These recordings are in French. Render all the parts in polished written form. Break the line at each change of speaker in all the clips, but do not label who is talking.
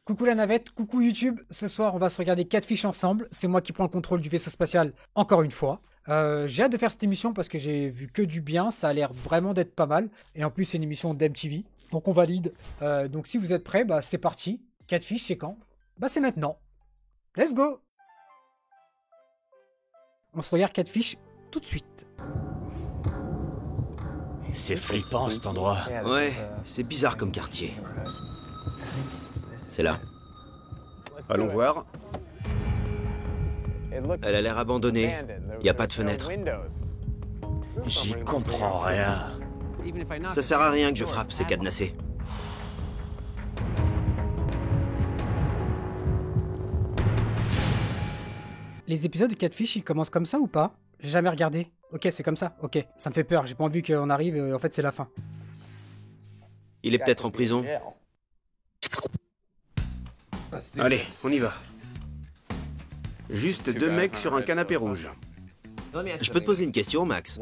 Coucou la navette, coucou YouTube. Ce soir, on va se regarder Catfish ensemble. C'est moi qui prends le contrôle du vaisseau spatial encore une fois. J'ai hâte de faire cette émission parce que j'ai vu que du bien. Ça a l'air vraiment d'être pas mal. Et en plus, c'est une émission d'MTV. Donc on valide. Donc si vous êtes prêts, bah c'est parti. Catfish, c'est quand? Bah c'est maintenant. Let's go! On se regarde Catfish tout de suite.
C'est flippant cet endroit.
Ouais, c'est bizarre comme quartier. C'est là.
Allons voir.
Elle a l'air abandonnée. Y a pas de fenêtre.
J'y comprends rien.
Ça sert à rien que je frappe, c'est cadenassé.
Les épisodes de Catfish, ils commencent comme ça ou pas? J'ai jamais regardé. Ok, c'est comme ça. Ok, ça me fait peur. J'ai pas envie qu'on arrive. En fait, c'est la fin.
Il est peut-être en prison.
Allez, on y va. Juste deux mecs sur un canapé rouge.
Je peux te poser une question, Max?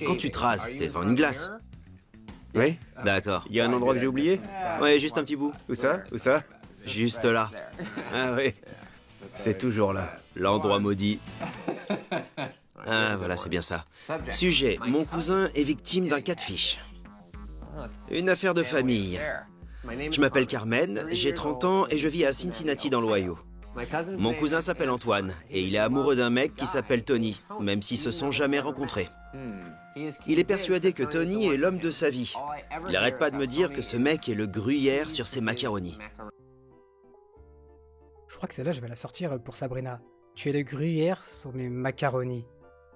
Quand tu te rases, t'es devant une glace.
Oui?
D'accord.
Il y a un endroit que j'ai oublié?
Ouais, juste un petit bout.
Où ça? Où ça?
Juste là.
Ah oui. C'est toujours là.
L'endroit maudit. Ah, voilà, c'est bien ça. Sujet, mon cousin est victime d'un catfish. Une affaire de famille. Je m'appelle Carmen, j'ai 30 ans et je vis à Cincinnati dans l'Ohio. Mon cousin s'appelle Antoine et il est amoureux d'un mec qui s'appelle Tony, même s'ils se sont jamais rencontrés. Il est persuadé que Tony est l'homme de sa vie. Il arrête pas de me dire que ce mec est le gruyère sur ses macaronis.
Je crois que celle-là, je vais la sortir pour Sabrina. Tu es le gruyère sur mes macaronis.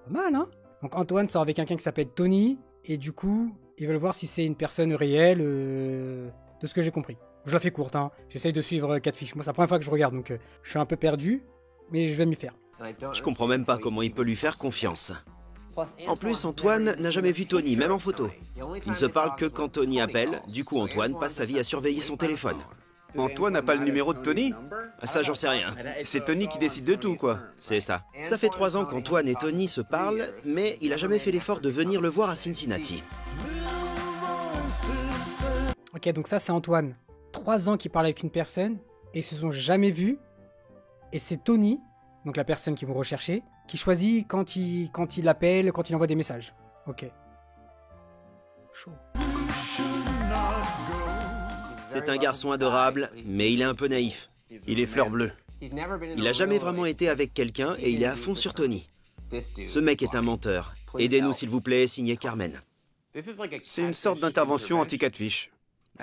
Pas mal, hein? Donc Antoine sort avec quelqu'un qui s'appelle Tony, et du coup, ils veulent voir si c'est une personne réelle, de ce que j'ai compris. Je la fais courte, hein. J'essaye de suivre Catfish. Moi, c'est la première fois que je regarde, donc je suis un peu perdu, mais je vais m'y faire.
Je comprends même pas comment il peut lui faire confiance. En plus, Antoine n'a jamais vu Tony, même en photo. Il ne se parle que quand Tony appelle, du coup Antoine passe sa vie à surveiller son téléphone.
Antoine n'a pas le numéro de Tony?
Ça, j'en sais rien.
C'est Tony qui décide de tout, quoi.
C'est ça. Ça fait 3 ans qu'Antoine et Tony se parlent, mais il a jamais fait l'effort de venir le voir à Cincinnati.
Ok, donc ça, c'est Antoine. 3 ans qu'il parle avec une personne, et ils se sont jamais vus. Et c'est Tony, donc la personne qu'ils vont rechercher, qui choisit quand il appelle, quand il envoie des messages. Ok. Chaud.
C'est un garçon adorable, mais il est un peu naïf.
Il est fleur bleue.
Il a jamais vraiment été avec quelqu'un et il est à fond sur Tony. Ce mec est un menteur. Aidez-nous s'il vous plaît, signé Carmen.
C'est une sorte d'intervention anti-catfish.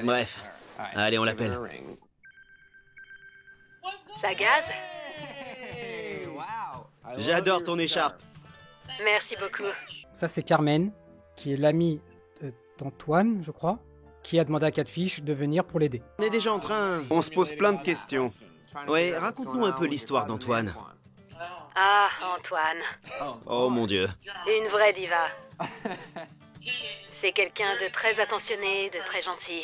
Bref, allez, on l'appelle.
Ça gaze?
J'adore ton écharpe.
Merci beaucoup.
Ça, c'est Carmen, qui est l'amie d'Antoine, je crois, qui a demandé à Catfish de venir pour l'aider.
On est déjà en train...
On se pose plein de questions.
Ouais, raconte-nous un peu l'histoire d'Antoine.
Ah, Antoine.
Oh mon Dieu.
Une vraie diva. C'est quelqu'un de très attentionné, de très gentil.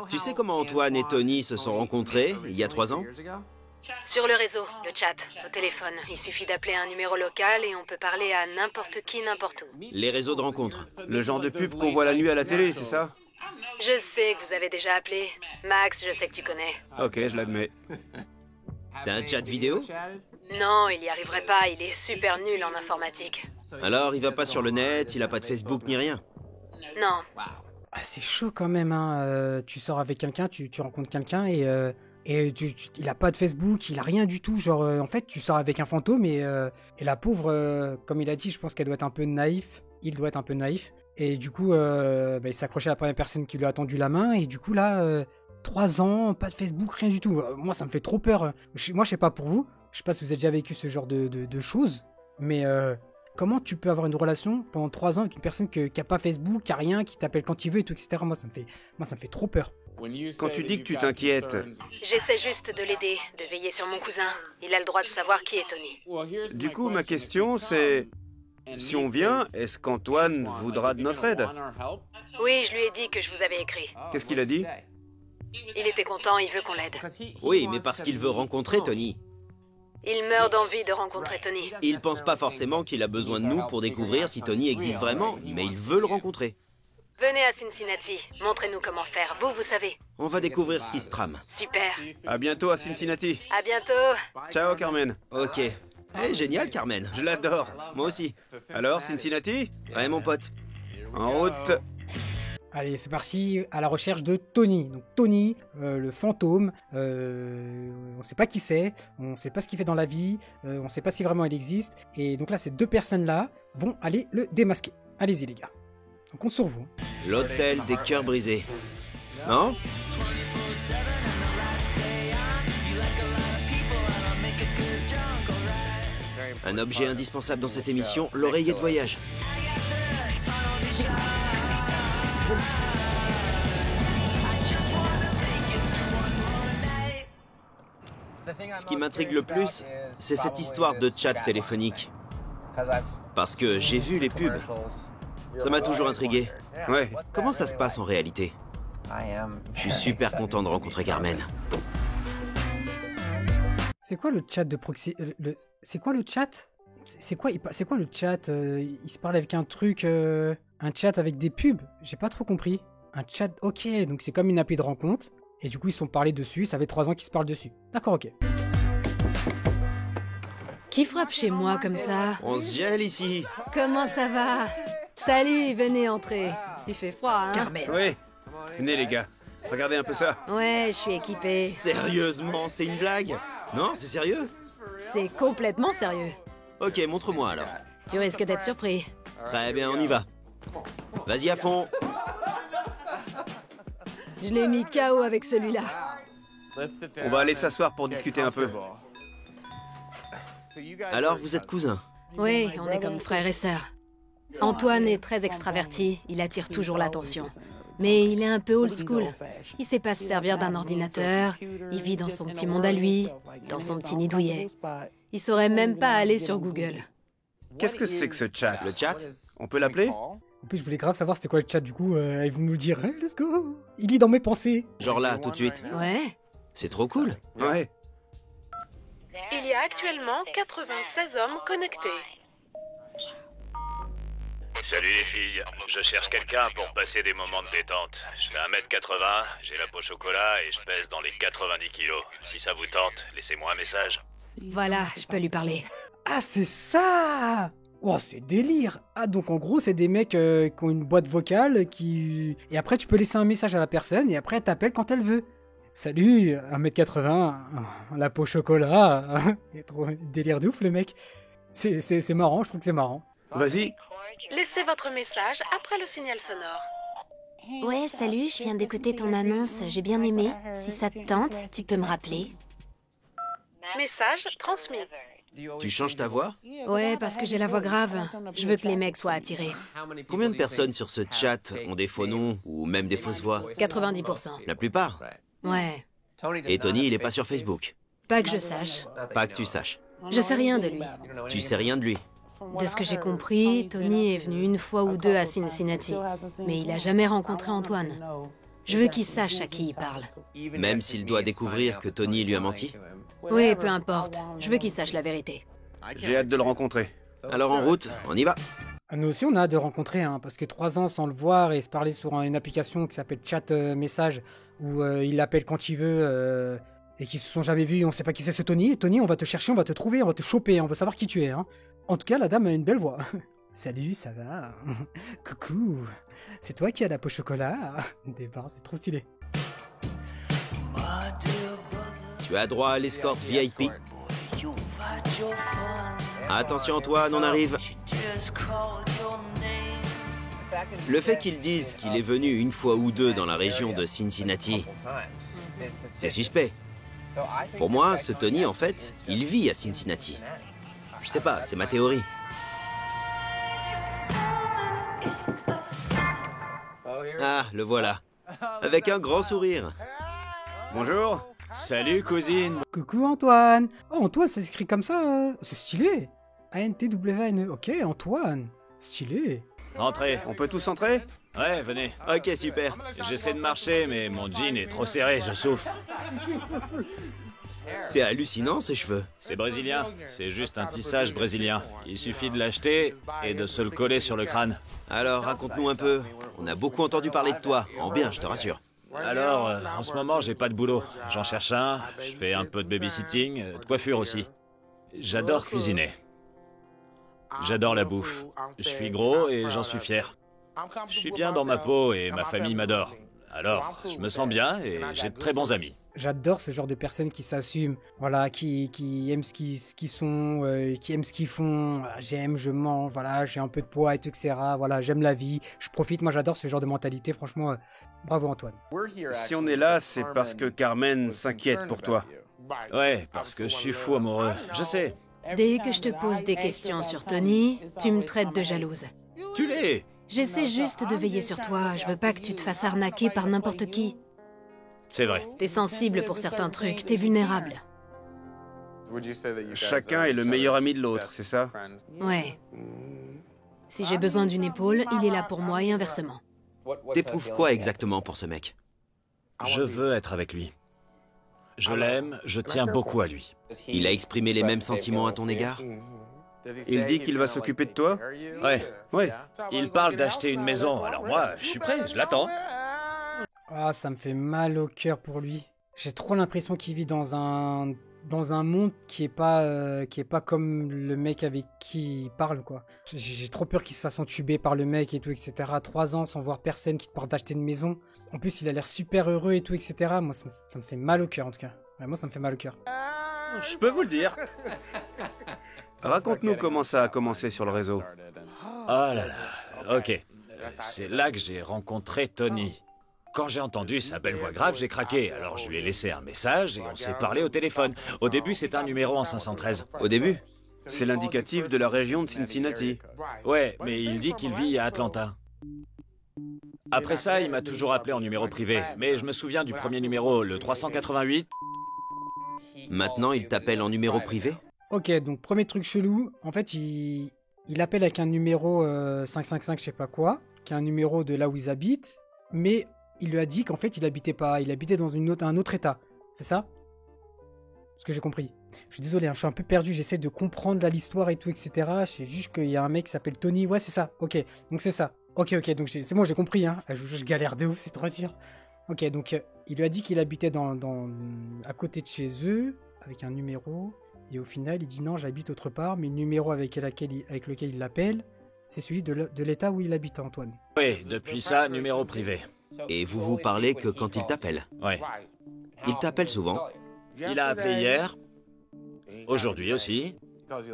Tu sais comment Antoine et Tony se sont rencontrés il y a 3 ans?
Sur le réseau, le chat, au téléphone. Il suffit d'appeler un numéro local et on peut parler à n'importe qui, n'importe où.
Les réseaux de rencontres.
Le genre de pub qu'on voit la nuit à la télé, c'est ça?
Je sais que vous avez déjà appelé. Max, je sais que tu connais.
Ok, je l'admets.
C'est un chat vidéo?
Non, il y arriverait pas, il est super nul en informatique.
Alors il va pas sur le net, il a pas de Facebook ni rien.
Non.
Ah, c'est chaud quand même, hein. Tu sors avec quelqu'un, tu rencontres quelqu'un et il a pas de Facebook, il a rien du tout. Genre, en fait, tu sors avec un fantôme et la pauvre, comme il a dit, je pense qu'elle doit être un peu naïf. Il doit être un peu naïf. Et du coup, il s'accrochait à la première personne qui lui a tendu la main. Et du coup, là, 3 ans, pas de Facebook, rien du tout. Moi, ça me fait trop peur. Moi, je sais pas pour vous. Je sais pas si vous avez déjà vécu ce genre de choses. Mais comment tu peux avoir une relation pendant 3 ans avec une personne qui a pas Facebook, qui a rien, qui t'appelle quand il veut et tout, etc. Moi, ça me fait trop peur.
Quand tu dis que tu t'inquiètes,
J'essaie juste de l'aider, de veiller sur mon cousin. Il a le droit de savoir qui est Tony.
du coup, ma question c'est... Si on vient, est-ce qu'Antoine voudra de notre aide?
Oui, je lui ai dit que je vous avais écrit.
Qu'est-ce qu'il a dit?
Il était content, il veut qu'on l'aide.
Oui, mais parce qu'il veut rencontrer Tony.
Il meurt d'envie de rencontrer Tony.
Il pense pas forcément qu'il a besoin de nous pour découvrir si Tony existe vraiment, mais il veut le rencontrer.
Venez à Cincinnati, montrez-nous comment faire. Vous savez.
On va découvrir ce qui se trame.
Super.
À bientôt à Cincinnati.
À bientôt.
Ciao, Carmen.
Ok. Génial, Carmen.
Je l'adore.
Moi aussi.
Alors, Cincinnati?
Ouais, mon pote.
En route.
Allez, c'est parti à la recherche de Tony. Donc Tony, le fantôme, on sait pas qui c'est, on sait pas ce qu'il fait dans la vie, on sait pas si vraiment il existe. Et donc là, ces deux personnes-là vont aller le démasquer. Allez-y les gars, on compte sur vous.
L'hôtel des cœurs brisés. Non? Un objet indispensable dans cette émission, l'oreiller de voyage. Ce qui m'intrigue le plus, c'est cette histoire de chat téléphonique. Parce que j'ai vu les pubs. Ça m'a toujours intrigué.
Ouais.
Comment ça se passe en réalité? Je suis super content de rencontrer Carmen.
C'est quoi le chat de proxy C'est quoi le chat? C'est quoi le chat? Il se parle avec un truc, un chat avec des pubs? J'ai pas trop compris. Un chat, ok, donc c'est comme une appli de rencontre. Et du coup, ils sont parlés dessus, ça fait 3 ans qu'ils se parlent dessus. D'accord, ok.
Qui frappe chez moi comme ça?
On se gèle ici.
Comment ça va? Salut, venez entrer. Il fait froid, hein?
Carmen.
Oui. Venez, les gars. Regardez un peu ça.
Ouais, je suis équipée.
Sérieusement, c'est une blague? Non, c'est sérieux?
C'est complètement sérieux.
Ok, montre-moi alors.
Tu risques d'être surpris.
Très bien, on y va. Vas-y à fond.
Je l'ai mis KO avec celui-là.
On va aller s'asseoir pour discuter un peu.
Alors, vous êtes cousins?
Oui, on est comme frères et sœurs. Antoine est très extraverti, il attire toujours l'attention. Mais il est un peu old school. Il sait pas se servir d'un ordinateur, il vit dans son petit monde à lui, dans son petit nid douillet. Il saurait même pas aller sur Google.
Qu'est-ce que c'est que ce chat?
Le chat?
On peut l'appeler?
En plus, je voulais grave savoir c'était quoi le chat, du coup, ils vont nous le dire. Hey, let's go! Il lit dans mes pensées.
Genre là, tout de suite.
Ouais.
C'est trop cool.
Ouais.
Il y a actuellement 96 hommes connectés.
Salut les filles, je cherche quelqu'un pour passer des moments de détente. Je fais 1m80, j'ai la peau chocolat et je pèse dans les 90 kilos. Si ça vous tente, laissez-moi un message.
Voilà, je peux lui parler.
Ah, c'est ça! Oh, c'est délire! Ah, donc en gros, c'est des mecs qui ont une boîte vocale qui... Et après, tu peux laisser un message à la personne et après, elle t'appelle quand elle veut. Salut, 1m80, la peau chocolat. Il est trop délire de ouf, le mec. C'est marrant, je trouve que c'est marrant.
Vas-y.
Laissez votre message après le signal sonore.
Ouais, salut, je viens d'écouter ton annonce, j'ai bien aimé. Si ça te tente, tu peux me rappeler.
Message transmis.
Tu changes ta voix?
Ouais, parce que j'ai la voix grave. Je veux que les mecs soient attirés.
Combien de personnes sur ce chat ont des faux noms ou même des fausses voix?
90%.
La plupart.
Ouais.
Et Tony, il est pas sur Facebook.
Pas que je sache.
Pas que tu saches.
Je sais rien de lui.
Tu sais rien de lui.
De ce que j'ai compris, Tony est venu une fois ou deux à Cincinnati. Mais il a jamais rencontré Antoine. Je veux qu'il sache à qui il parle.
Même s'il doit découvrir que Tony lui a menti?
Oui, peu importe. Je veux qu'il sache la vérité.
J'ai hâte de le rencontrer.
Alors en route, on y va.
Ah, nous aussi, on a hâte de rencontrer, hein, parce que 3 ans sans le voir et se parler sur une application qui s'appelle Chat Message, où il l'appelle quand il veut, et qu'ils se sont jamais vus, on sait pas qui c'est ce Tony. Et Tony, on va te chercher, on va te trouver, on va te choper, on veut savoir qui tu es. Hein. En tout cas, la dame a une belle voix. Salut, ça va? Coucou, c'est toi qui as la peau chocolat? Départ, c'est trop stylé.
Tu as droit à l'escorte VIP. Attention Antoine, on arrive. Le fait qu'ils disent qu'il est venu une fois ou deux dans la région de Cincinnati, c'est suspect. Pour moi, ce Tony, en fait, il vit à Cincinnati. Je sais pas, c'est ma théorie. Ah, le voilà. Avec un grand sourire.
Bonjour. Salut, cousine.
Coucou Antoine. Oh, Antoine, ça s'écrit comme ça. C'est stylé. A-N-T-W-A-N-E. Ok, Antoine. Stylé.
Entrez.
On peut tous entrer?
Ouais, venez.
Ok, super.
J'essaie de marcher, mais mon jean est trop serré, je souffre.
C'est hallucinant, ces cheveux.
C'est brésilien. C'est juste un tissage brésilien. Il suffit de l'acheter et de se le coller sur le crâne.
Alors, raconte-nous un peu. On a beaucoup entendu parler de toi. En bien, je te rassure.
Alors, en ce moment, j'ai pas de boulot. J'en cherche un. Je fais un peu de babysitting, de coiffure aussi. J'adore cuisiner. J'adore la bouffe. Je suis gros et j'en suis fier. Je suis bien dans ma peau et ma famille m'adore. Alors, je me sens bien et j'ai de très bons amis.
J'adore ce genre de personnes qui s'assument, voilà, qui aiment ce qu'ils sont, qui aiment ce qu'ils font. Voilà, j'aime, je mange, voilà, j'ai un peu de poids et tout, etc. Voilà, j'aime la vie, je profite. Moi, j'adore ce genre de mentalité. Franchement, bravo Antoine.
Si on est là, c'est parce que Carmen s'inquiète pour toi.
Ouais, parce que je suis fou amoureux. Je sais.
Dès que je te pose des questions sur Tony, tu me traites de jalouse.
Tu l'es.
J'essaie juste de veiller sur toi. Je veux pas que tu te fasses arnaquer par n'importe qui.
C'est vrai.
T'es sensible pour certains trucs, t'es vulnérable.
Chacun est le meilleur ami de l'autre, c'est ça?
Ouais. Si j'ai besoin d'une épaule, il est là pour moi et inversement.
T'éprouves quoi exactement pour ce mec?
Je veux être avec lui. Je l'aime, je tiens beaucoup à lui.
Il a exprimé les mêmes sentiments à ton égard?
Il dit qu'il va s'occuper de toi?
Ouais. Il parle d'acheter une maison, alors moi, je suis prêt, je l'attends.
Ah, ça me fait mal au cœur pour lui. J'ai trop l'impression qu'il vit dans un monde qui est pas comme le mec avec qui il parle, quoi. J'ai trop peur qu'il se fasse entuber par le mec et tout, etc. 3 ans sans voir personne qui te parle d'acheter une maison. En plus, il a l'air super heureux et tout, etc. Moi, ça me fait mal au cœur, en tout cas. Vraiment, ça me fait mal au cœur.
Je peux vous le dire. Raconte-nous comment ça a commencé sur le réseau.
Oh là là, ok. C'est là que j'ai rencontré Tony. Quand j'ai entendu sa belle voix grave, j'ai craqué. Alors je lui ai laissé un message et on s'est parlé au téléphone. Au début, c'était un numéro en 513.
Au début?
C'est l'indicatif de la région de Cincinnati.
Ouais, mais il dit qu'il vit à Atlanta. Après ça, il m'a toujours appelé en numéro privé. Mais je me souviens du premier numéro, le 388.
Maintenant, il t'appelle en numéro privé?
Ok, donc premier truc chelou, en fait, il appelle avec un numéro 555, je sais pas quoi, qui est un numéro de là où ils habitent, mais il lui a dit qu'en fait, il habitait dans un autre état. C'est ça? Ce que j'ai compris. Je suis désolé, hein, je suis un peu perdu, j'essaie de comprendre l'histoire et tout, etc. Je sais juste qu'il y a un mec qui s'appelle Tony. Ouais, c'est ça, ok. Donc c'est ça. Ok, donc c'est bon, j'ai compris, hein. Je galère de ouf, c'est trop dur. Ok, donc il lui a dit qu'il habitait à côté de chez eux, avec un numéro... Et au final, il dit non, j'habite autre part, mais le numéro avec lequel il l'appelle, c'est celui de l'état où il habite, Antoine.
Oui, depuis ça, numéro privé.
Et vous parlez que quand il t'appelle?
Ouais.
Il t'appelle souvent?
Il a appelé hier. Aujourd'hui aussi.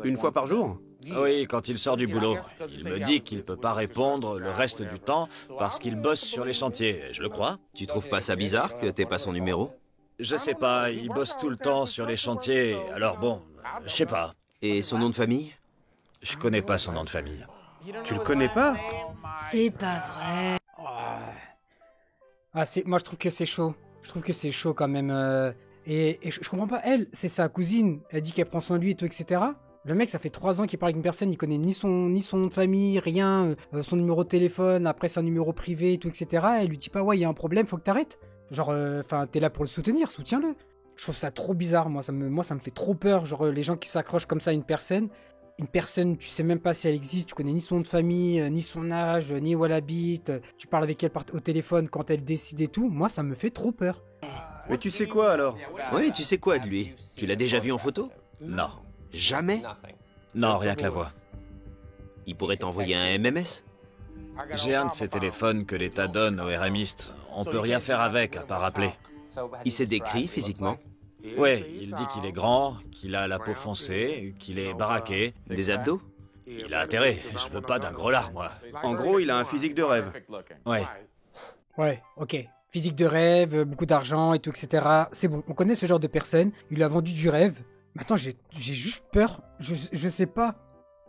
Une fois par jour?
Oui, quand il sort du boulot. Il me dit qu'il peut pas répondre le reste du temps parce qu'il bosse sur les chantiers. Je le crois.
Tu trouves pas ça bizarre que t'aies pas son numéro?
Je sais pas, il bosse tout le temps sur les chantiers, alors bon, je sais pas.
Et son nom de famille?
Je connais pas son nom de famille.
Tu le connais pas?
C'est pas vrai.
Moi je trouve que c'est chaud. Je trouve que c'est chaud quand même. Et je comprends pas, elle, c'est sa cousine, elle dit qu'elle prend soin de lui et tout, etc. Le mec, ça fait 3 ans qu'il parle avec une personne, il connaît ni son nom de famille, rien, son numéro de téléphone, après c'est un numéro privé et tout, etc. Elle lui dit pas, ouais, il y a un problème, faut que t'arrêtes. Genre, t'es là pour le soutenir, soutiens-le. Je trouve ça trop bizarre, moi, ça me fait trop peur. Genre, les gens qui s'accrochent comme ça à une personne, tu sais même pas si elle existe, tu connais ni son nom de famille, ni son âge, ni où elle habite, tu parles avec elle au téléphone quand elle décide et tout. Moi, ça me fait trop peur.
Mais tu sais quoi alors?
Oui, tu sais quoi de lui? Tu l'as déjà vu en photo?
Non.
Jamais?
Non, rien que la voix.
Il pourrait t'envoyer un MMS?
J'ai un de ces téléphones que l'État donne aux RMistes. On peut rien faire avec, à part appeler.
Il s'est décrit physiquement?
Ouais, il dit qu'il est grand, qu'il a la peau foncée, qu'il est baraqué.
Des abdos?
Il a intérêt. Je veux pas d'un gros lard, moi.
En gros, il a un physique de rêve.
Ouais.
Ouais, ok. Physique de rêve, beaucoup d'argent et tout, etc. C'est bon, on connaît ce genre de personne. Il lui a vendu du rêve. Maintenant, j'ai juste peur. Je sais pas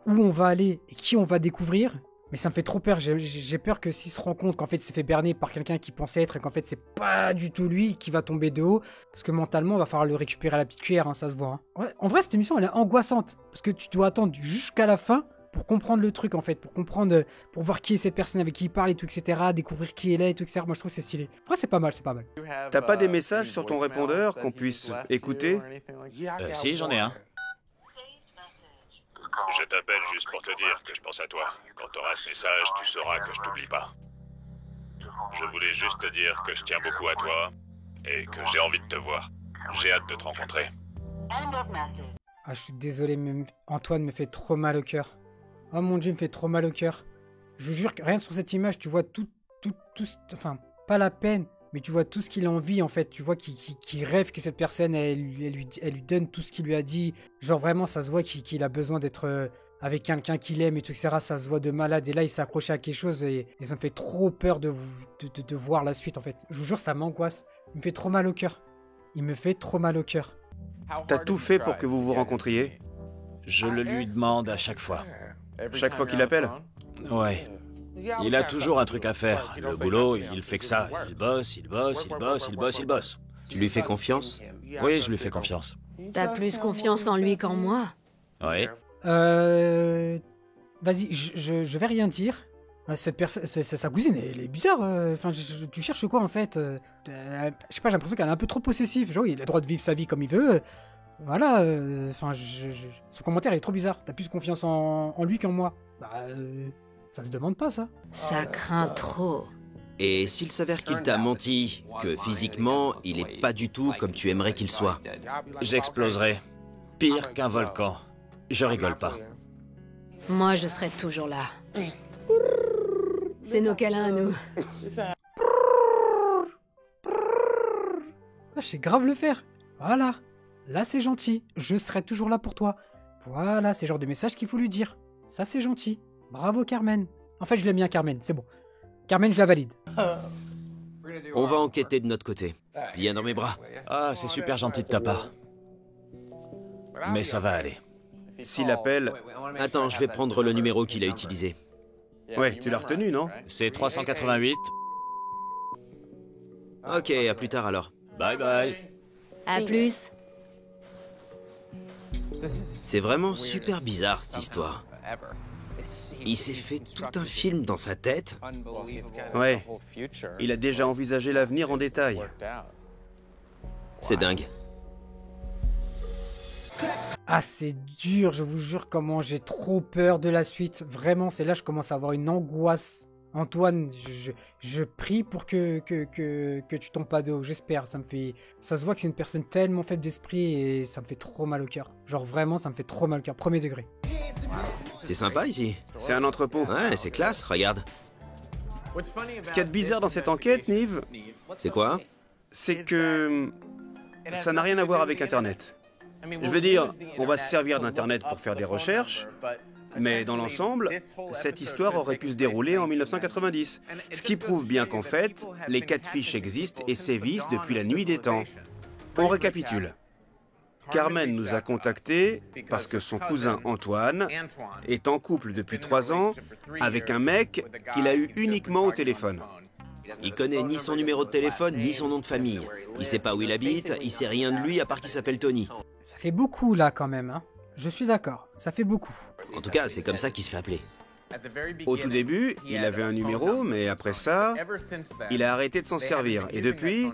où on va aller et qui on va découvrir. Mais ça me fait trop peur. J'ai peur que s'il se rend compte qu'en fait, il s'est fait berner par quelqu'un qui pensait être et qu'en fait, c'est pas du tout lui qui va tomber de haut. Parce que mentalement, on va falloir le récupérer à la petite cuillère, hein, ça se voit. Hein. Ouais, en vrai, cette émission, elle est angoissante. Parce que tu dois attendre jusqu'à la fin pour comprendre le truc en fait, pour comprendre, pour voir qui est cette personne avec qui il parle et tout, etc. Découvrir qui elle est et tout, etc. Moi je trouve que c'est stylé. Après c'est pas mal, c'est pas mal.
T'as pas des messages sur ton répondeur qu'on puisse écouter?
Si, j'en ai un.
Je t'appelle juste pour te dire que je pense à toi. Quand t'auras ce message, tu sauras que je t'oublie pas. Je voulais juste te dire que je tiens beaucoup à toi et que j'ai envie de te voir. J'ai hâte de te rencontrer.
Ah, je suis désolé, mais Antoine me fait trop mal au cœur. Oh mon Dieu, il me fait trop mal au cœur. Je vous jure que rien sur cette image, tu vois tout, enfin, pas la peine, mais tu vois tout ce qu'il a envie en fait. Tu vois qu'il rêve que cette personne, elle lui donne tout ce qu'il lui a dit. Genre vraiment, ça se voit qu'il a besoin d'être avec quelqu'un qu'il aime et tout, etc. Ça se voit de malade. Et là, il s'est accroché à quelque chose et ça me fait trop peur de voir la suite en fait. Je vous jure, ça m'angoisse. Il me fait trop mal au cœur. Il me fait trop mal au cœur.
T'as tout fait pour que vous vous rencontriez?
Je le lui demande à chaque fois.
Chaque fois qu'il appelle?
Ouais. Il a toujours un truc à faire. Le boulot, il fait que ça. Il bosse, il bosse, il bosse, il bosse, il bosse.
Tu lui fais confiance?
Oui, je lui fais confiance.
T'as plus confiance en lui qu'en moi.
Oui.
Vas-y, je vais rien dire. Cette personne, sa cousine, elle est bizarre. Enfin, tu cherches quoi en fait? Je sais pas, j'ai l'impression qu'elle est un peu trop possessive. Genre, il a le droit de vivre sa vie comme il veut. Voilà. Enfin, son commentaire est trop bizarre. T'as plus confiance en lui qu'en moi. Bah, ça se demande pas ça.
Ça craint trop.
Et s'il s'avère qu'il t'a menti, que physiquement, il est pas du tout comme tu aimerais qu'il soit?
J'exploserai. Pire qu'un volcan. Je rigole pas.
Moi, je serai toujours là. C'est nos câlins à nous.
Ah, je sais grave le faire. Voilà. Là, c'est gentil. Je serai toujours là pour toi. Voilà, c'est le genre de message qu'il faut lui dire. Ça, c'est gentil. Bravo, Carmen. En fait, je l'aime bien, Carmen. C'est bon. Carmen, je la valide.
On va enquêter de notre côté. Viens dans mes bras.
Ah, c'est super gentil de ta part. Mais ça va aller.
S'il appelle...
Attends, je vais prendre le numéro qu'il a utilisé.
Ouais, tu l'as retenu, non?
C'est 388.
Ok, à plus tard alors.
Bye bye.
À plus.
C'est vraiment super bizarre cette histoire. Il s'est fait tout un film dans sa tête.
Ouais. Il a déjà envisagé l'avenir en détail.
C'est dingue.
Ah, c'est dur, je vous jure comment j'ai trop peur de la suite. Vraiment, c'est là que je commence à avoir une angoisse. Antoine, je prie pour que tu tombes pas de haut, j'espère. Ça se voit que c'est une personne tellement faible d'esprit et ça me fait trop mal au cœur. Genre vraiment, ça me fait trop mal au cœur, premier degré.
C'est sympa ici.
C'est un entrepôt.
Ouais, c'est classe, regarde.
Ce qu'il y a de bizarre dans cette enquête, Nive,
C'est quoi?
c'est que ça n'a rien à voir avec Internet. Je veux dire, on va se servir d'Internet pour faire des recherches, mais dans l'ensemble, cette histoire aurait pu se dérouler en 1990. Ce qui prouve bien qu'en fait, les catfish existent et sévissent depuis la nuit des temps. On récapitule. Carmen nous a contactés parce que son cousin Antoine est en couple depuis 3 ans avec un mec qu'il a eu uniquement au téléphone.
Il connaît ni son numéro de téléphone, ni son nom de famille. Il sait pas où il habite, il sait rien de lui à part qu'il s'appelle Tony.
Ça fait beaucoup là quand même, hein. Je suis d'accord, ça fait beaucoup.
En tout cas, c'est comme ça qu'il se fait appeler.
Au tout début, il avait un numéro, mais après ça, il a arrêté de s'en servir. Et depuis,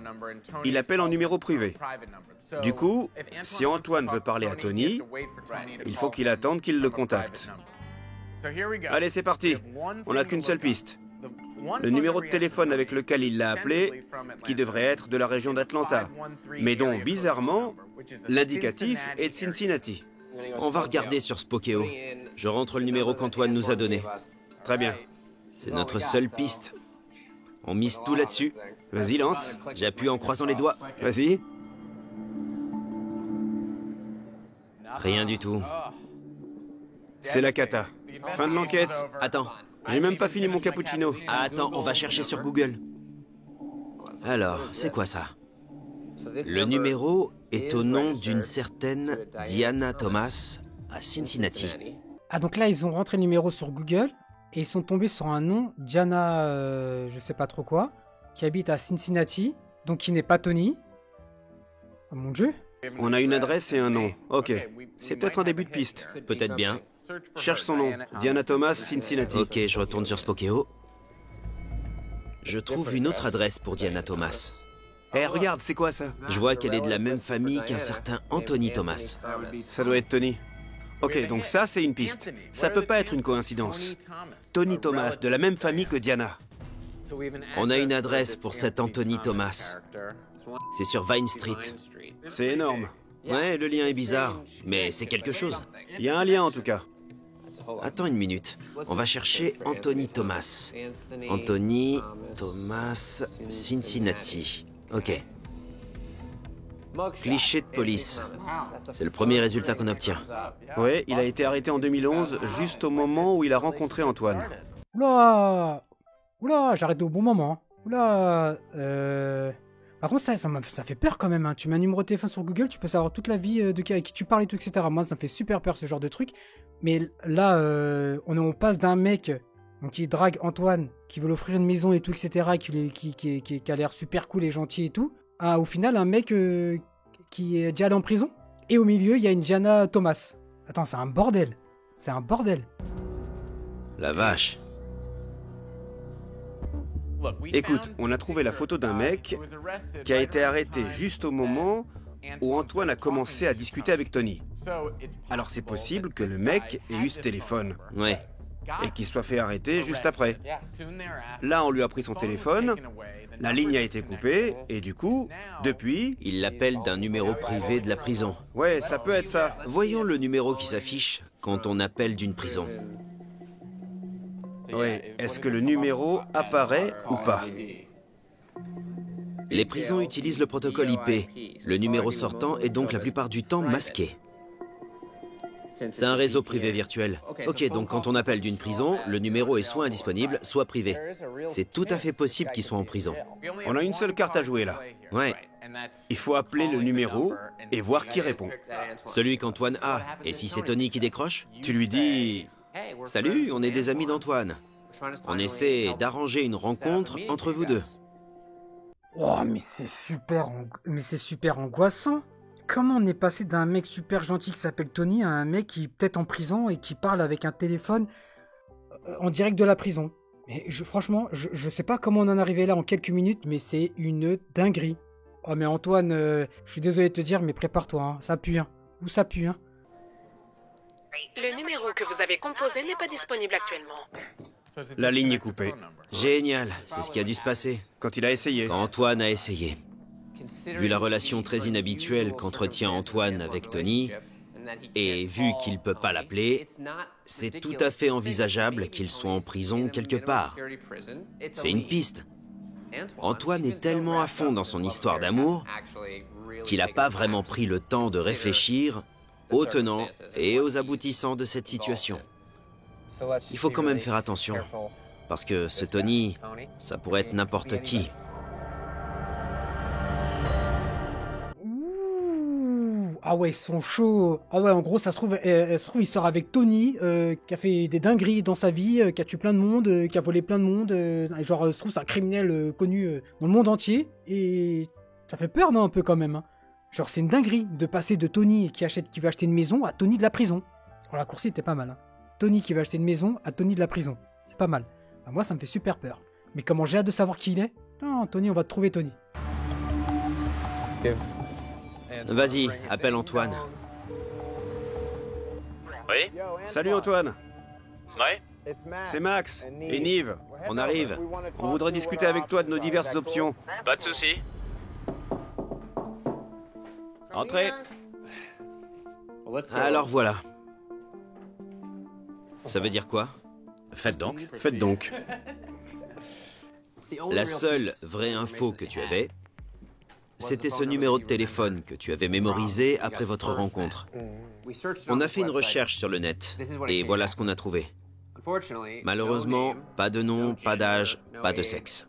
il appelle en numéro privé. Du coup, si Antoine veut parler à Tony, il faut qu'il attende qu'il le contacte. Allez, c'est parti. On n'a qu'une seule piste. Le numéro de téléphone avec lequel il l'a appelé, qui devrait être de la région d'Atlanta, mais dont, bizarrement, l'indicatif est de Cincinnati.
On va regarder sur Spokeo. Je rentre le numéro qu'Antoine nous a donné.
Très bien.
C'est notre seule piste. On mise tout là-dessus.
Vas-y, lance.
J'appuie en croisant les doigts.
Vas-y.
Rien du tout.
C'est la cata. Fin de l'enquête.
Attends,
J'ai même pas fini mon cappuccino.
attends, on va chercher sur Google. Alors, c'est quoi ça? Le numéro est au nom d'une certaine Diana Thomas à Cincinnati.
Ah donc là ils ont rentré le numéro sur Google et ils sont tombés sur un nom, Diana, je sais pas trop quoi, qui habite à Cincinnati, donc qui n'est pas Tony. Oh mon dieu.
On a une adresse et un nom. Ok. C'est peut-être un début de piste.
Peut-être bien.
Cherche son nom. Diana Thomas, Cincinnati.
Ok, je retourne sur Spokeo. Je trouve une autre adresse pour Diana Thomas.
Eh, regarde, c'est quoi ça?
Je vois qu'elle est de la même famille qu'un certain Anthony Thomas.
Ça doit être Tony. Ok, donc ça, c'est une piste. Ça peut pas être une coïncidence. Tony Thomas, de la même famille que Diana.
On a une adresse pour cet Anthony Thomas. C'est sur Vine Street.
C'est énorme.
Ouais, le lien est bizarre, mais c'est quelque chose.
Il y a un lien en tout cas.
Attends une minute. On va chercher Anthony Thomas. Anthony Thomas, Cincinnati. Ok. Cliché de police. C'est le premier résultat qu'on obtient.
Ouais, il a été arrêté en 2011, juste au moment où il a rencontré Antoine.
Oula, oula, j'ai arrêté au bon moment. Oula, Par contre, ça fait peur quand même. Hein. Tu mets un numéro de téléphone sur Google, tu peux savoir toute la vie de qui, avec qui tu parles et tout, etc. Moi, ça me fait super peur ce genre de truc. Mais là, on passe d'un mec donc, qui drague Antoine, qui veut l'offrir une maison et tout, etc., qui a l'air super cool et gentil et tout, à au final un mec qui est déjà allé en prison. Et au milieu, il y a une Diana Thomas. Attends, c'est un bordel. C'est un bordel.
La vache.
Écoute, on a trouvé la photo d'un mec qui a été arrêté juste au moment où Antoine a commencé à discuter avec Tony. Alors c'est possible que le mec ait eu ce téléphone.
Ouais.
Et qu'il soit fait arrêter juste après. Là, on lui a pris son téléphone, la ligne a été coupée, et du coup, depuis...
Il l'appelle d'un numéro privé de la prison.
Ouais, ça peut être ça.
Voyons le numéro qui s'affiche quand on appelle d'une prison.
Ouais, est-ce que le numéro apparaît ou pas?
Les prisons utilisent le protocole IP. Le numéro sortant est donc la plupart du temps masqué. C'est un réseau privé virtuel. Ok, donc quand on appelle d'une prison, le numéro est soit indisponible, soit privé. C'est tout à fait possible qu'ils soient en prison.
On a une seule carte à jouer là.
Ouais.
Il faut appeler le numéro et voir qui répond.
Celui qu'Antoine a. Et si c'est Tony qui décroche,
tu lui dis...
Salut, on est des amis d'Antoine. On essaie d'arranger une rencontre entre vous deux.
Oh, mais c'est super angoissant. Comment on est passé d'un mec super gentil qui s'appelle Tony à un mec qui est peut-être en prison et qui parle avec un téléphone en direct de la prison? Mais franchement, je sais pas comment on en est arrivé là en quelques minutes, mais c'est une dinguerie. Oh mais Antoine, je suis désolé de te dire, mais prépare-toi, hein. Ça pue, hein. Où ça pue, hein.
Le numéro que vous avez composé n'est pas disponible actuellement.
La ligne est coupée.
Génial, c'est ce qui a dû se passer.
Quand il a essayé.
Quand Antoine a essayé. Vu la relation très inhabituelle qu'entretient Antoine avec Tony, et vu qu'il ne peut pas l'appeler, c'est tout à fait envisageable qu'il soit en prison quelque part. C'est une piste. Antoine est tellement à fond dans son histoire d'amour qu'il n'a pas vraiment pris le temps de réfléchir aux tenants et aux aboutissants de cette situation. Il faut quand même faire attention, parce que ce Tony, ça pourrait être n'importe qui.
Ah ouais, ils sont chauds. Ah ouais, en gros, ça se trouve, il sort avec Tony, qui a fait des dingueries dans sa vie, qui a tué plein de monde, qui a volé plein de monde. Genre, se trouve, c'est un criminel connu dans le monde entier. Et ça fait peur, non, un peu quand même. Hein. Genre, c'est une dinguerie de passer de Tony qui veut acheter une maison à Tony de la prison. Alors, la course était pas mal. Hein. Tony qui veut acheter une maison à Tony de la prison. C'est pas mal. Bah, moi, ça me fait super peur. Mais comment j'ai hâte de savoir qui il est? Non, Tony, on va te trouver Tony.
Vas-y, appelle Antoine.
Oui?
Salut Antoine.
Ouais?
C'est Max et Nive.
On arrive.
On voudrait discuter avec toi de nos diverses options.
Pas de souci.
Entrez.
Alors voilà. Ça veut dire quoi?
Faites donc. Faites donc.
La seule vraie info que tu avais, c'était ce numéro de téléphone que tu avais mémorisé après votre rencontre. On a fait une recherche sur le net, et voilà ce qu'on a trouvé. Malheureusement, pas de nom, pas d'âge, pas de sexe.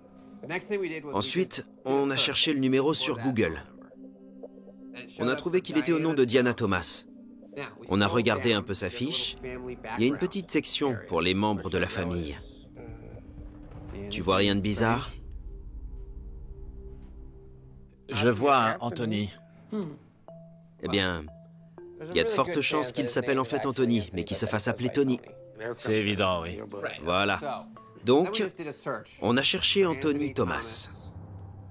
Ensuite, on a cherché le numéro sur Google. On a trouvé qu'il était au nom de Diana Thomas. On a regardé un peu sa fiche. Il y a une petite section pour les membres de la famille. Tu vois rien de bizarre?
Je vois un Anthony.
Eh bien, Il y a de fortes chances qu'il s'appelle en fait Anthony, mais qu'il se fasse appeler Tony.
C'est évident, oui.
Voilà. Donc, on a cherché Anthony Thomas,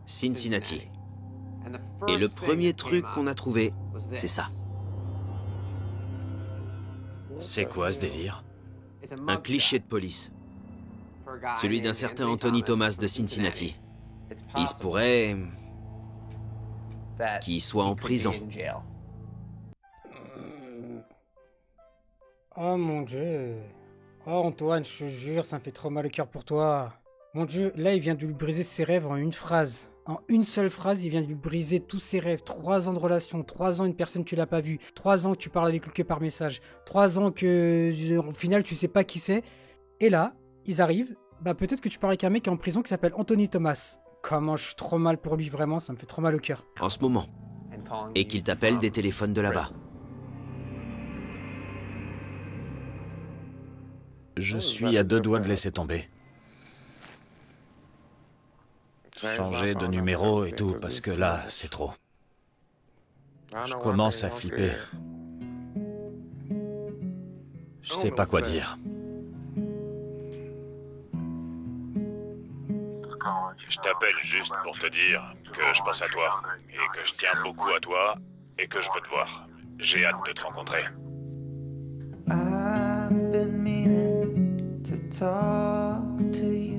Cincinnati. Et le premier truc qu'on a trouvé, c'est ça.
C'est quoi ce délire?
Un cliché de police. Celui d'un certain Anthony Thomas de Cincinnati. Il se pourrait qu'il soit en prison.
Oh mon Dieu. Oh Antoine, je te jure, ça me fait trop mal au cœur pour toi. Mon Dieu, là il vient de lui briser ses rêves en une phrase. En une seule phrase, il vient de lui briser tous ses rêves. 3 ans de relation, 3 ans une personne que tu l'as pas vue, 3 ans que tu parles avec lui que par message, 3 ans que au final tu sais pas qui c'est. Et là, ils arrivent, bah peut-être que tu parles avec un mec qui est en prison qui s'appelle Anthony Thomas. Comment je suis trop mal pour lui, vraiment, ça me fait trop mal au cœur.
En ce moment. Et qu'il t'appelle des téléphones de là-bas.
Je suis à 2 doigts de laisser tomber. Changer de numéro et tout, parce que là, c'est trop. Je commence à flipper. Je sais pas quoi dire.
Je t'appelle juste pour te dire que je pense à toi, et que je tiens beaucoup à toi, et que je veux te voir. J'ai hâte de te rencontrer.
I've been meaning to talk to you.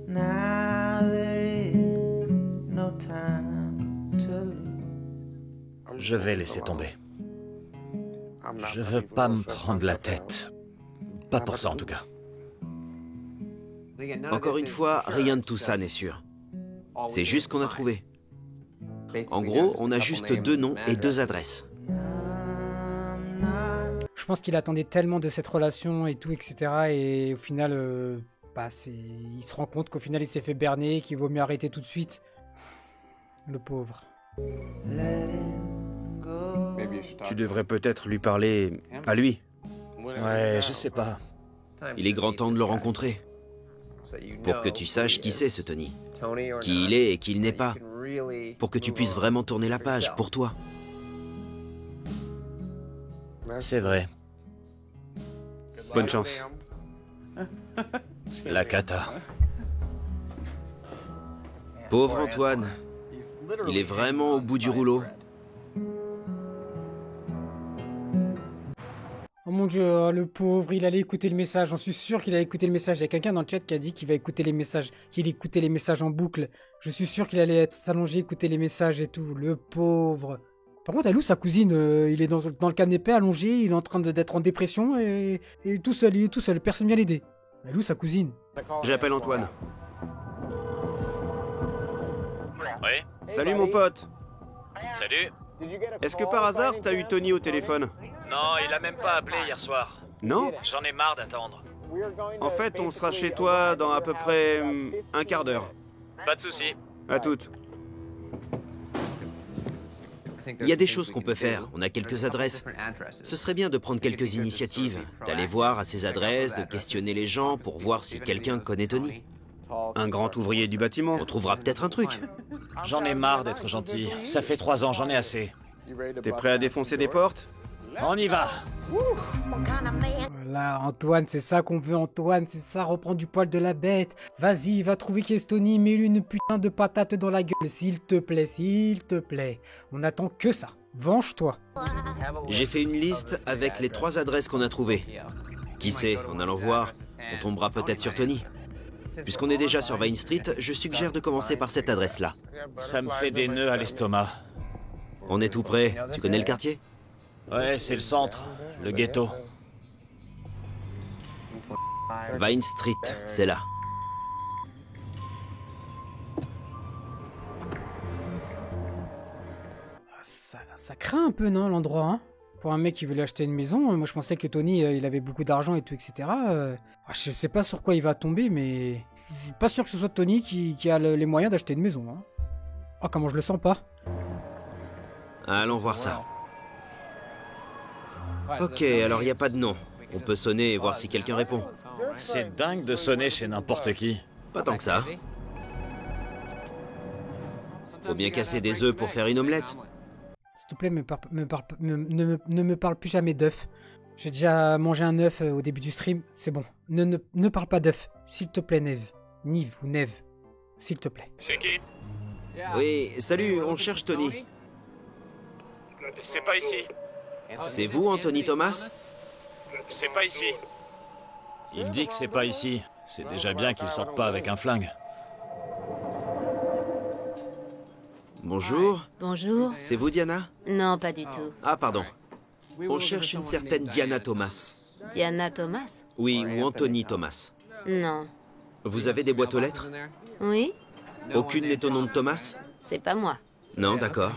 Now there is no time to lose.
Je vais laisser tomber. Je veux pas me prendre la tête. Pas pour ça en tout cas.
Encore une fois, rien de tout ça n'est sûr. C'est juste ce qu'on a trouvé. En gros, on a juste 2 noms et 2 adresses.
Je pense qu'il attendait tellement de cette relation et tout, etc. Et au final, il se rend compte qu'au final, il s'est fait berner, qu'il vaut mieux arrêter tout de suite. Le pauvre.
Tu devrais peut-être lui parler à lui.
Ouais, je sais pas.
Il est grand temps de le rencontrer. Pour que tu saches qui c'est ce Tony. Qui il est et qui il n'est pas. Pour que tu puisses vraiment tourner la page, pour toi.
C'est vrai.
Bonne chance.
La cata.
Pauvre Antoine. Il est vraiment au bout du rouleau.
Oh mon Dieu, oh, le pauvre, il allait écouter le message. J'en suis sûr qu'il a écouté le message. Il y a quelqu'un dans le chat qui a dit qu'il va écouter les messages, qu'il écoutait les messages en boucle. Je suis sûr qu'il allait s'allonger, écouter les messages et tout. Le pauvre. Par contre, Alou, sa cousine, il est dans le canapé allongé, il est en train d'être en dépression et tout seul, il est tout seul, personne vient l'aider. Alou, sa cousine.
J'appelle Antoine.
Oui?
Salut mon pote.
Salut?
Est-ce que par hasard, t'as eu Tony au téléphone?
Non, il a même pas appelé hier soir.
Non?
J'en ai marre d'attendre.
En fait, on sera chez toi dans à peu près un quart d'heure.
Pas de souci.
À toutes.
Il y a des choses qu'on peut faire. On a quelques adresses. Ce serait bien de prendre quelques initiatives. D'aller voir à ces adresses, de questionner les gens pour voir si quelqu'un connaît Tony.
Un grand ouvrier du bâtiment.
On trouvera peut-être un truc.
J'en ai marre d'être gentil. Ça fait 3 ans, j'en ai assez.
T'es prêt à défoncer des portes?
On y va.
Voilà, Antoine, c'est ça qu'on veut, Antoine, c'est ça, reprends du poil de la bête. Vas-y, va trouver qui est Tony, mets-lui une putain de patate dans la gueule, s'il te plaît, s'il te plaît. On attend que ça. Venge-toi.
J'ai fait une liste avec les 3 adresses qu'on a trouvées. Qui sait, en allant voir, on tombera peut-être sur Tony. Puisqu'on est déjà sur Vine Street, je suggère de commencer par cette adresse-là.
Ça me fait des nœuds à l'estomac.
On est tout près. Tu connais le quartier?
Ouais, c'est le centre, le ghetto.
Vine Street, c'est là.
Ça craint un peu, non, l'endroit, hein? Pour un mec qui voulait acheter une maison, moi je pensais que Tony, il avait beaucoup d'argent et tout, etc. Je sais pas sur quoi il va tomber, mais je suis pas sûr que ce soit Tony qui a les moyens d'acheter une maison, hein. Oh, comment je le sens pas.
Allons voir ça. Ok, alors il n'y a pas de nom. On peut sonner et voir si quelqu'un répond.
C'est dingue de sonner chez n'importe qui.
Pas tant que ça. Faut bien casser des œufs pour faire une omelette.
S'il te plaît, ne me parle plus jamais d'œuf. J'ai déjà mangé un œuf au début du stream, c'est bon. Ne parle pas d'œuf, s'il te plaît, Nive ou Neve, s'il te plaît.
C'est qui?
Oui, salut, on cherche Tony.
C'est pas ici.
C'est vous, Anthony Thomas?
C'est pas ici.
Il dit que c'est pas ici. C'est déjà bien qu'il sorte pas avec un flingue.
Bonjour.
Bonjour.
C'est vous, Diana?
Non, pas du tout.
Ah, pardon. On cherche une certaine Diana Thomas.
Diana Thomas?
Oui, ou Anthony Thomas.
Non.
Vous avez des boîtes aux lettres?
Oui?
Aucune n'est au nom de Thomas?
C'est pas moi.
Non, d'accord.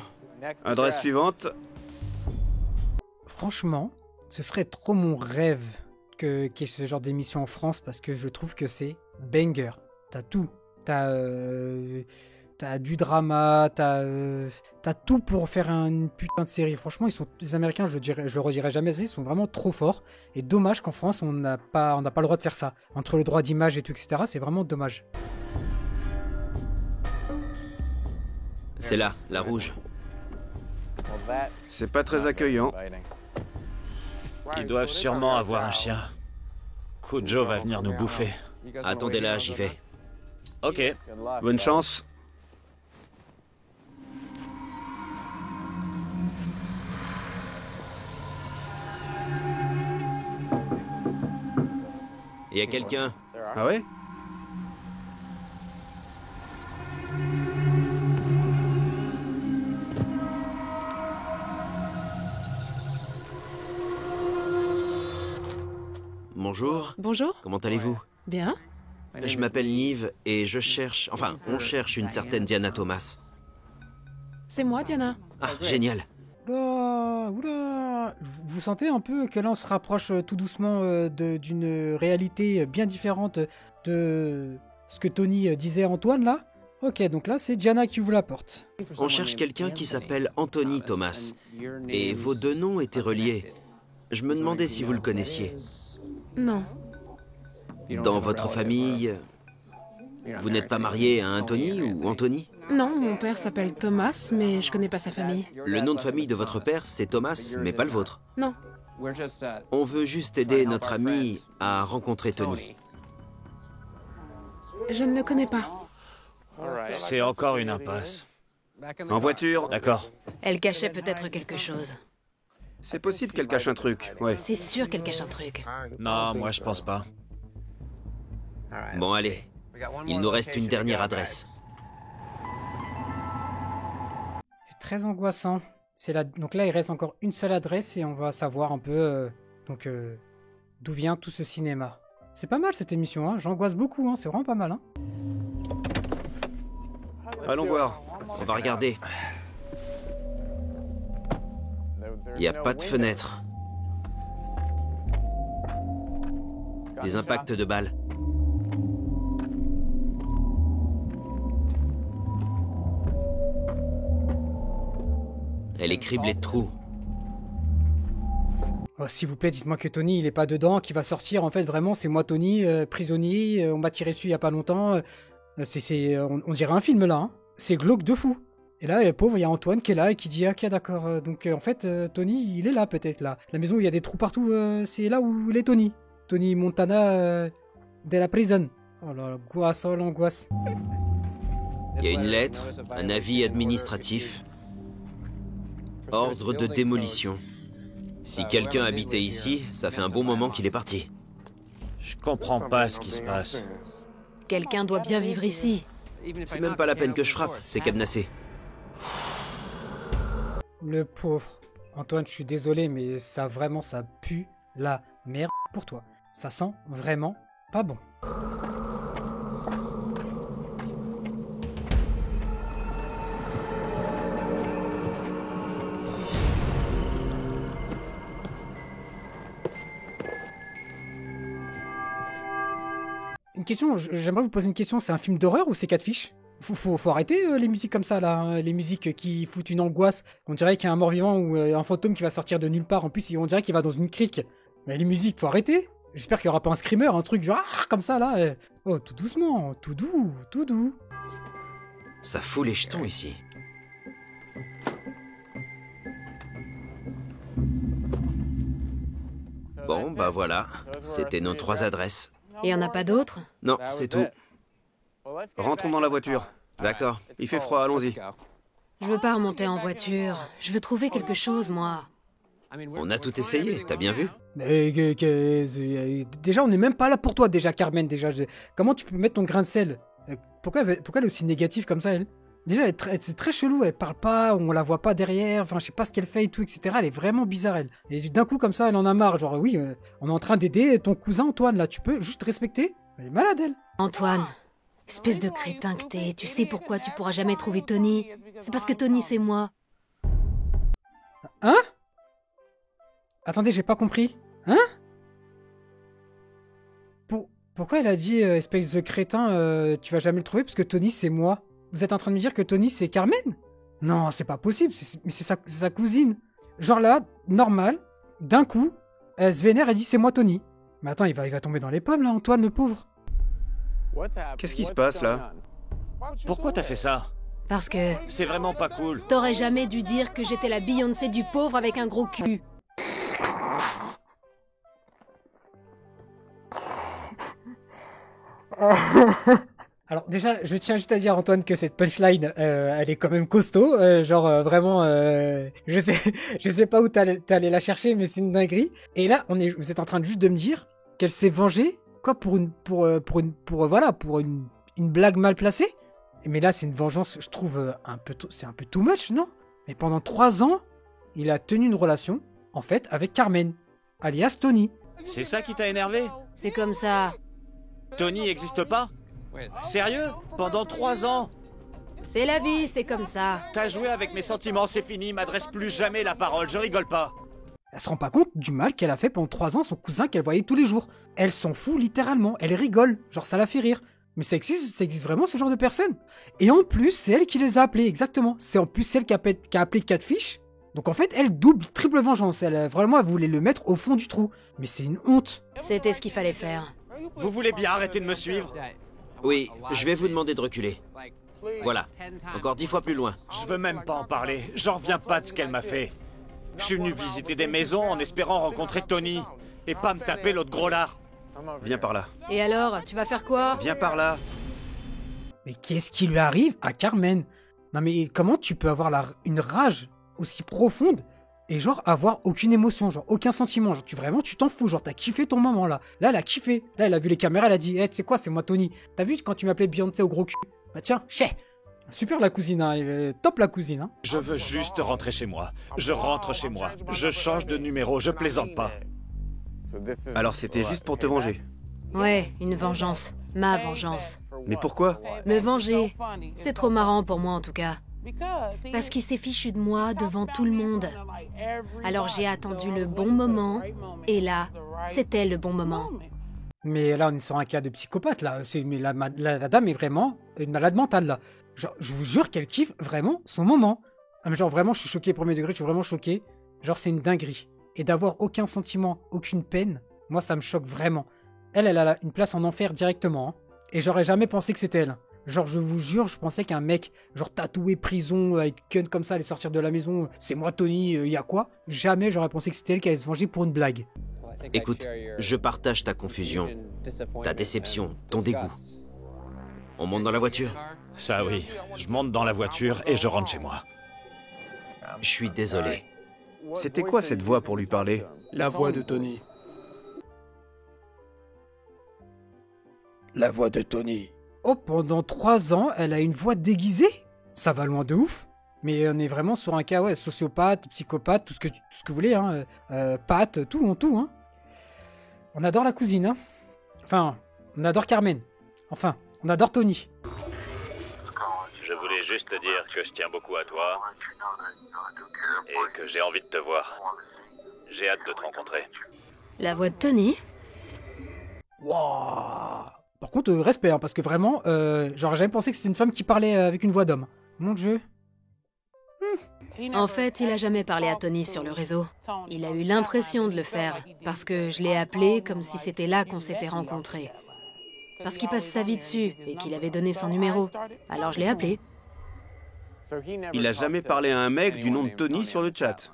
Adresse suivante.
Franchement, ce serait trop mon rêve qu'il y ait ce genre d'émission en France parce que je trouve que c'est banger. T'as tout. T'as du drama, t'as tout pour faire une putain de série. Franchement, les Américains, je le redirai jamais assez, ils sont vraiment trop forts. Et dommage qu'en France, on n'a pas le droit de faire ça. Entre le droit d'image et tout, etc., c'est vraiment dommage.
C'est là, la rouge.
C'est pas très accueillant.
Ils doivent sûrement avoir un chien. Cujo va venir nous bouffer.
Attendez là, j'y vais.
Ok.
Bonne chance.
Il y a quelqu'un?
Ah ouais?
Bonjour.
Bonjour.
Comment allez-vous?
Bien.
Je m'appelle Nive et je cherche... Enfin, on cherche une certaine Diana Thomas.
C'est moi, Diana.
Ah, génial.
Oh, oula. Vous sentez un peu que là on se rapproche tout doucement d'une réalité bien différente de ce que Tony disait à Antoine là? Ok, donc là c'est Diana qui ouvre la porte.
On cherche quelqu'un qui s'appelle Anthony Thomas. Et vos deux noms étaient reliés. Je me demandais si vous le connaissiez.
Non.
Dans votre famille, vous n'êtes pas marié à Anthony ou Anthony?
Non, mon père s'appelle Thomas, mais je connais pas sa famille.
Le nom de famille de votre père, c'est Thomas, mais pas le vôtre.
Non.
On veut juste aider notre ami à rencontrer Tony.
Je ne le connais pas.
C'est encore une impasse.
En voiture?
D'accord.
Elle cachait peut-être quelque chose.
C'est possible qu'elle cache un truc, ouais.
C'est sûr qu'elle cache un truc.
Non, moi je pense pas.
Bon, allez. Il nous reste une dernière adresse.
C'est très angoissant. Donc là il reste encore une seule adresse et on va savoir un peu d'où vient tout ce cinéma. C'est pas mal cette émission, hein. J'angoisse beaucoup, hein. C'est vraiment pas mal. Hein.
Allons voir.
On va regarder. Il n'y a pas de fenêtre. Des impacts de balles. Elle est criblée de trous.
Oh, s'il vous plaît, dites-moi que Tony, il est pas dedans, qu'il va sortir. En fait, vraiment, c'est moi, Tony, prisonnier. On m'a tiré dessus il y a pas longtemps. On dirait un film là. Hein. C'est glauque de fou. Et là, pauvre, il y a Antoine qui est là et qui dit ah, ok, d'accord. Donc, en fait, Tony, il est là peut-être là. La maison où il y a des trous partout, c'est là où il est Tony. Tony Montana de la prison. Oh là, l'angoisse, oh l'angoisse.
Il y a une lettre, un avis administratif. Ordre de démolition. Si quelqu'un habitait ici, ça fait un bon moment qu'il est parti.
Je comprends pas ce qui se passe.
Quelqu'un doit bien vivre ici.
C'est même pas la peine que je frappe, c'est cadenassé.
Le pauvre. Antoine, je suis désolé, mais ça vraiment, ça pue la merde pour toi. Ça sent vraiment pas bon. Une question, j'aimerais vous poser une question, c'est un film d'horreur ou c'est Catfish? Faut arrêter les musiques comme ça là, hein, les musiques qui foutent une angoisse. On dirait qu'il y a un mort-vivant ou un fantôme qui va sortir de nulle part. En plus, on dirait qu'il va dans une crique. Mais les musiques, faut arrêter. J'espère qu'il n'y aura pas un screamer, un truc genre comme ça là. Oh, tout doucement, tout doux, tout doux.
Ça fout les jetons ici. Bon, bah voilà. C'était nos 3 adresses.
Et y en a pas d'autres?
Non, c'est tout.
Rentrons dans la voiture.
D'accord.
Il fait froid, allons-y.
Je veux pas remonter en voiture. Je veux trouver quelque chose, moi.
On a tout essayé, t'as bien vu?
Mais déjà, on n'est même pas là pour toi, déjà, Carmen. Déjà, comment tu peux mettre ton grain de sel? Pourquoi elle est aussi négative comme ça, elle? Déjà, c'est très chelou. Elle parle pas, on la voit pas derrière. Enfin, je sais pas ce qu'elle fait et tout, etc. Elle est vraiment bizarre, elle. Et d'un coup, comme ça, elle en a marre. Genre, oui, on est en train d'aider ton cousin Antoine, là. Tu peux juste respecter? Elle est malade, elle.
Antoine, espèce de crétin que t'es, tu sais pourquoi tu pourras jamais trouver Tony? C'est parce que Tony, c'est moi.
Hein? Attendez, j'ai pas compris. Hein? Pourquoi elle a dit, espèce de crétin, tu vas jamais le trouver parce que Tony, c'est moi? Vous êtes en train de me dire que Tony, c'est Carmen? Non, c'est pas possible, mais c'est sa cousine. Genre là, normal, d'un coup, elle se vénère et dit c'est moi Tony. Mais attends, il va tomber dans les pommes là, Antoine, le pauvre.
Qu'est-ce qui se passe là?
Pourquoi t'as fait ça?
Parce que
C'est vraiment pas cool.
t'aurais jamais dû dire que j'étais la Beyoncé du pauvre avec un gros cul.
Alors déjà, je tiens juste à dire Antoine que cette punchline, elle est quand même costaud, vraiment, je sais pas où t'es allé la chercher, mais c'est une dinguerie. Et là, vous êtes en train juste de me dire qu'elle s'est vengée, quoi, pour une blague mal placée. Mais là, c'est une vengeance, je trouve c'est un peu too much, non? Mais pendant 3 ans, il a tenu une relation, en fait, avec Carmen, alias Tony.
C'est ça qui t'a énervé?
C'est comme ça.
Tony existe pas? Sérieux? Pendant 3 ans?
C'est la vie, c'est comme ça.
T'as joué avec mes sentiments, c'est fini, m'adresse plus jamais la parole, je rigole pas.
Elle se rend pas compte du mal qu'elle a fait pendant 3 ans à son cousin qu'elle voyait tous les jours. Elle s'en fout littéralement, elle rigole, genre ça la fait rire. Mais ça existe vraiment ce genre de personnes. Et en plus, c'est elle qui les a appelés, exactement. C'est en plus celle qui a appelé Catfish. Donc en fait, elle double, triple vengeance. Elle voulait le mettre au fond du trou. Mais c'est une honte.
C'était ce qu'il fallait faire.
Vous voulez bien arrêter de me suivre?
Oui, je vais vous demander de reculer. Voilà, encore 10 fois plus loin.
Je veux même pas en parler, j'en reviens pas de ce qu'elle m'a fait. Je suis venu visiter des maisons en espérant rencontrer Tony. Et pas me taper l'autre gros lard.
Viens par là.
Et alors, tu vas faire quoi?
Viens par là.
Mais qu'est-ce qui lui arrive à Carmen? Non mais comment tu peux avoir une rage aussi profonde et genre avoir aucune émotion, genre aucun sentiment, genre tu t'en fous, genre t'as kiffé ton moment là. Là elle a kiffé, là elle a vu les caméras, elle a dit tu sais quoi, c'est moi Tony. T'as vu quand tu m'appelais Beyoncé au gros cul? Bah tiens, chais. Super la cousine, hein. Top la cousine. Hein.
Je veux juste rentrer chez moi. Je rentre chez moi. Je change de numéro, je plaisante pas.
Alors c'était juste pour te venger.
Ouais, une vengeance. Ma vengeance.
Mais pourquoi?
Me venger. C'est trop marrant pour moi en tout cas. Parce qu'il s'est fichu de moi devant tout le monde. Alors j'ai attendu le bon moment, et là, c'était le bon moment.
Mais là, on est sur un cas de psychopathe, là. Mais la dame est vraiment une malade mentale, là. Genre, je vous jure qu'elle kiffe vraiment son moment. Ah, mais genre, vraiment, je suis choqué, premier degré, je suis vraiment choqué. Genre, c'est une dinguerie. Et d'avoir aucun sentiment, aucune peine, moi, ça me choque vraiment. Elle a une place en enfer directement. Hein. Et j'aurais jamais pensé que c'était elle. Genre, je vous jure, je pensais qu'un mec, genre tatoué, prison, avec gun comme ça, allait sortir de la maison. C'est moi, Tony, y a quoi? Jamais j'aurais pensé que c'était elle qui allait se venger pour une blague.
Écoute, je partage ta confusion, ta déception, ton dégoût. On monte dans la voiture?
Ça oui, je monte dans la voiture et je rentre chez moi.
Je suis désolé.
C'était quoi cette voix pour lui parler?
La voix de Tony.
La voix de Tony. Oh, pendant 3 ans, elle a une voix déguisée? Ça va loin de ouf. Mais on est vraiment sur un cas, ouais, sociopathe, psychopathe, tout ce que vous voulez, hein. Pâte, tout en tout, hein. On adore la cousine, hein. Enfin, on adore Carmen. Enfin, on adore Tony.
Je voulais juste te dire que je tiens beaucoup à toi et que j'ai envie de te voir. J'ai hâte de te rencontrer.
La voix de Tony?
Waouh. Par contre, respect, hein, parce que vraiment, j'aurais jamais pensé que c'était une femme qui parlait avec une voix d'homme. Mon Dieu.
En fait, il a jamais parlé à Tony sur le réseau. Il a eu l'impression de le faire, parce que je l'ai appelé comme si c'était là qu'on s'était rencontrés. Parce qu'il passe sa vie dessus, et qu'il avait donné son numéro. Alors je l'ai appelé.
Il a jamais parlé à un mec du nom de Tony sur le chat.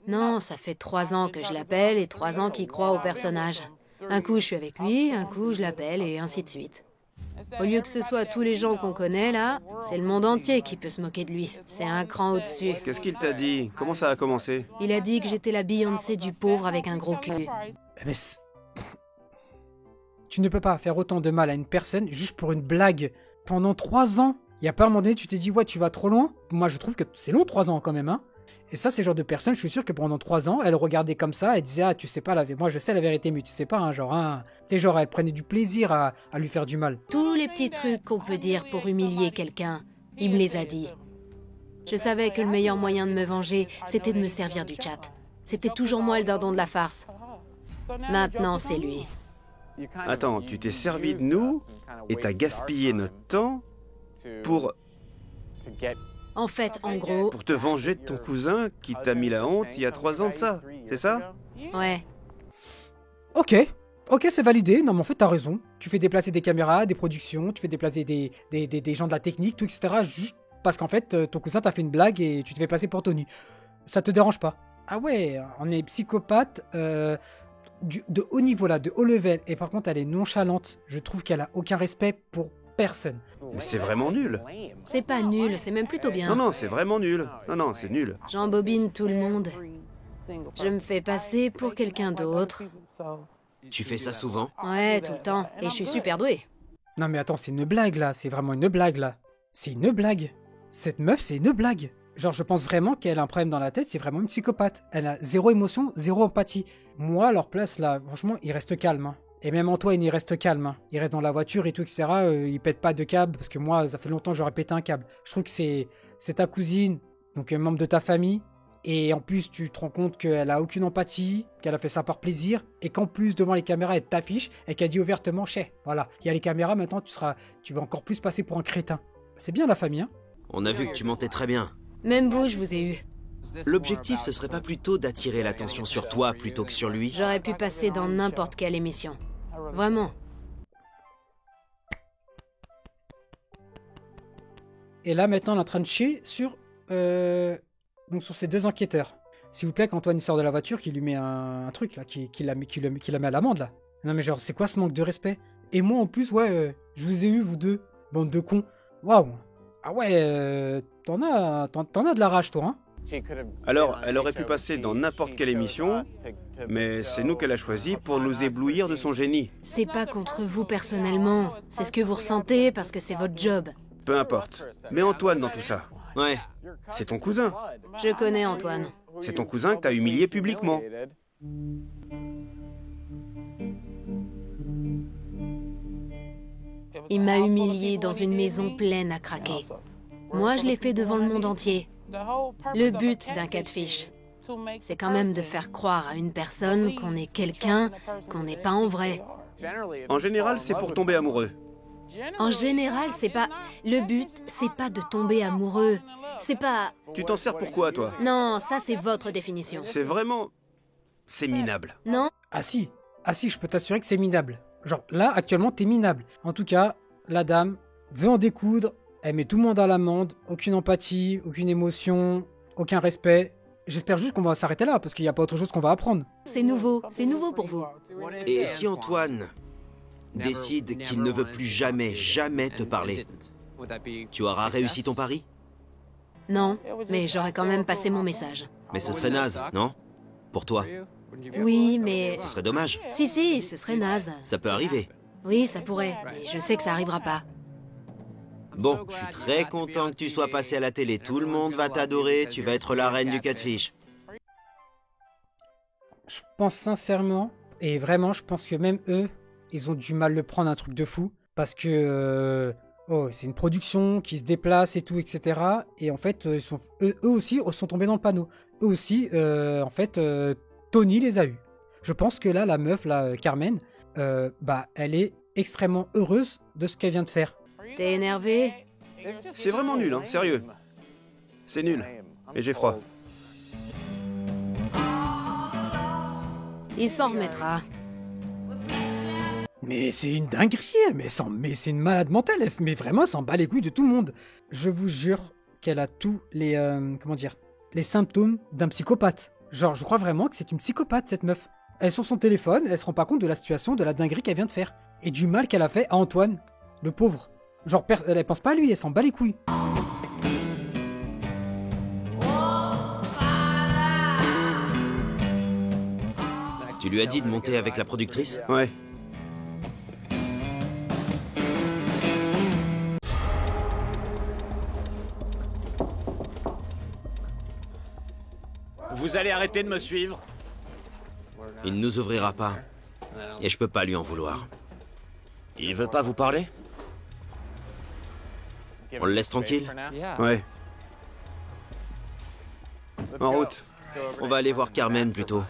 Non, ça fait 3 ans que je l'appelle et 3 ans qu'il croit au personnage. Un coup, je suis avec lui, un coup, je l'appelle et ainsi de suite. Au lieu que ce soit tous les gens qu'on connaît, là, c'est le monde entier qui peut se moquer de lui. C'est un cran au-dessus.
Qu'est-ce qu'il t'a dit? Comment ça a commencé?
Il a dit que j'étais la Beyoncé du pauvre avec un gros cul.
Mais tu ne peux pas faire autant de mal à une personne juste pour une blague. Pendant 3 ans, il n'y a pas un moment donné, tu t'es dit, ouais, tu vas trop loin. Moi, je trouve que c'est long, 3 ans quand même, hein. Et ça, c'est le genre de personne, je suis sûr que pendant 3 ans, elle regardait comme ça, elle disait, ah, tu sais pas, moi je sais la vérité, mais tu sais pas, hein, genre, hein. Tu sais, genre, elle prenait du plaisir à lui faire du mal.
Tous les petits trucs qu'on peut dire pour humilier quelqu'un, il me les a dit. Je savais que le meilleur moyen de me venger, c'était de me servir du chat. C'était toujours moi le dindon de la farce. Maintenant, c'est lui.
Attends, tu t'es servi de nous et t'as gaspillé notre temps pour
En fait, en gros...
te venger de ton cousin qui t'a mis la honte il y a 3 ans de ça, c'est ça?
Ouais.
Ok, c'est validé. Non, mais en fait, t'as raison. Tu fais déplacer des caméras, des productions, tu fais déplacer des gens de la technique, tout, etc. Juste parce qu'en fait, ton cousin t'a fait une blague et tu te fais passer pour Tony. Ça te dérange pas? Ah ouais, on est psychopathe de haut niveau, là, de haut level. Et par contre, elle est nonchalante. Je trouve qu'elle a aucun respect pour personne.
Mais c'est vraiment nul.
C'est pas nul, c'est même plutôt bien.
Non, c'est vraiment nul. Non, c'est nul.
J'embobine tout le monde. Je me fais passer pour quelqu'un d'autre.
Tu fais ça souvent?
Ouais, tout le temps. Et je suis super douée.
Non mais attends, c'est une blague là, c'est vraiment une blague là. C'est une blague. Cette meuf, c'est une blague. Genre, je pense vraiment qu'elle a un problème dans la tête, c'est vraiment une psychopathe. Elle a zéro émotion, zéro empathie. Moi, à leur place là, franchement, ils restent calmes. Hein. Et même Antoine, il reste calme. Hein. Il reste dans la voiture et tout, etc. Il pète pas de câble, parce que moi, ça fait longtemps que j'aurais pété un câble. Je trouve que c'est ta cousine, donc un membre de ta famille. Et en plus, tu te rends compte qu'elle a aucune empathie, qu'elle a fait ça par plaisir, et qu'en plus, devant les caméras, elle t'affiche, et qu'elle dit ouvertement, chais, voilà, il y a les caméras, maintenant, tu vas encore plus passer pour un crétin. C'est bien la famille, hein.
On a vu que tu mentais très bien.
Même vous, je vous ai eu.
L'objectif, ce serait pas plutôt d'attirer l'attention sur toi plutôt que sur lui?
J'aurais pu passer dans n'importe quelle émission. Vraiment.
Et là, maintenant, on est en train de chier sur ces 2 enquêteurs. S'il vous plaît, qu'Antoine il sort de la voiture, qu'il lui met un truc, là, qu'il la met à l'amende, là. Non, mais genre, c'est quoi ce manque de respect? Et moi, en plus, ouais, je vous ai eu, vous deux, bande de cons. Waouh. Ah ouais, t'en as de la rage, toi, hein.
Alors, elle aurait pu passer dans n'importe quelle émission, mais c'est nous qu'elle a choisi pour nous éblouir de son génie.
C'est pas contre vous personnellement, c'est ce que vous ressentez parce que c'est votre job.
Peu importe. Mais Antoine dans tout ça.
Ouais.
C'est ton cousin.
Je connais Antoine.
C'est ton cousin que t'as humilié publiquement.
Il m'a humilié dans une maison pleine à craquer. Moi, je l'ai fait devant le monde entier. Le but d'un catfish, c'est quand même de faire croire à une personne qu'on est quelqu'un qu'on n'est pas en vrai.
En général, c'est pour tomber amoureux.
En général, c'est pas... Le but, c'est pas de tomber amoureux. C'est pas...
Tu t'en sers pour quoi, toi?
Non, ça, c'est votre définition.
C'est vraiment... C'est minable.
Non?
Ah si, je peux t'assurer que c'est minable. Genre, là, actuellement, t'es minable. En tout cas, la dame veut en découdre, elle met tout le monde à l'amende, aucune empathie, aucune émotion, aucun respect. J'espère juste qu'on va s'arrêter là, parce qu'il n'y a pas autre chose qu'on va apprendre.
C'est nouveau pour vous.
Et si Antoine décide qu'il ne veut plus jamais te parler, tu auras réussi ton pari?
Non, mais j'aurais quand même passé mon message.
Mais ce serait naze, non? Pour toi?
Oui, mais...
Ce serait dommage.
Si, ce serait naze.
Ça peut arriver.
Oui, ça pourrait, mais je sais que ça arrivera pas.
Bon, je suis très content que tu sois passé à la télé. Tout le monde va t'adorer, tu vas être la reine du catfish.
Je pense sincèrement, et vraiment, je pense que même eux, ils ont du mal le prendre un truc de fou, parce que c'est une production qui se déplace et tout, etc. Et en fait, eux aussi sont tombés dans le panneau. Eux aussi, Tony les a eus. Je pense que là, la meuf, là, Carmen, elle est extrêmement heureuse de ce qu'elle vient de faire.
T'es énervé?
C'est vraiment nul, hein, sérieux. C'est nul. Et j'ai froid.
Il s'en remettra.
Mais c'est une dinguerie, mais c'est une malade mentale, mais vraiment, elle s'en bat les couilles de tout le monde. Je vous jure qu'elle a tous les, les symptômes d'un psychopathe. Genre, je crois vraiment que c'est une psychopathe, cette meuf. Elle est sur son téléphone, elle se rend pas compte de la situation, de la dinguerie qu'elle vient de faire. Et du mal qu'elle a fait à Antoine, le pauvre. Genre, elle pense pas à lui, elle s'en bat les couilles.
Tu lui as dit de monter avec la productrice?
Ouais.
Vous allez arrêter de me suivre?
Il ne nous ouvrira pas. Et je peux pas lui en vouloir.
Il veut pas vous parler?
On le laisse tranquille?
Ouais. En route.
On va aller voir Carmen plutôt.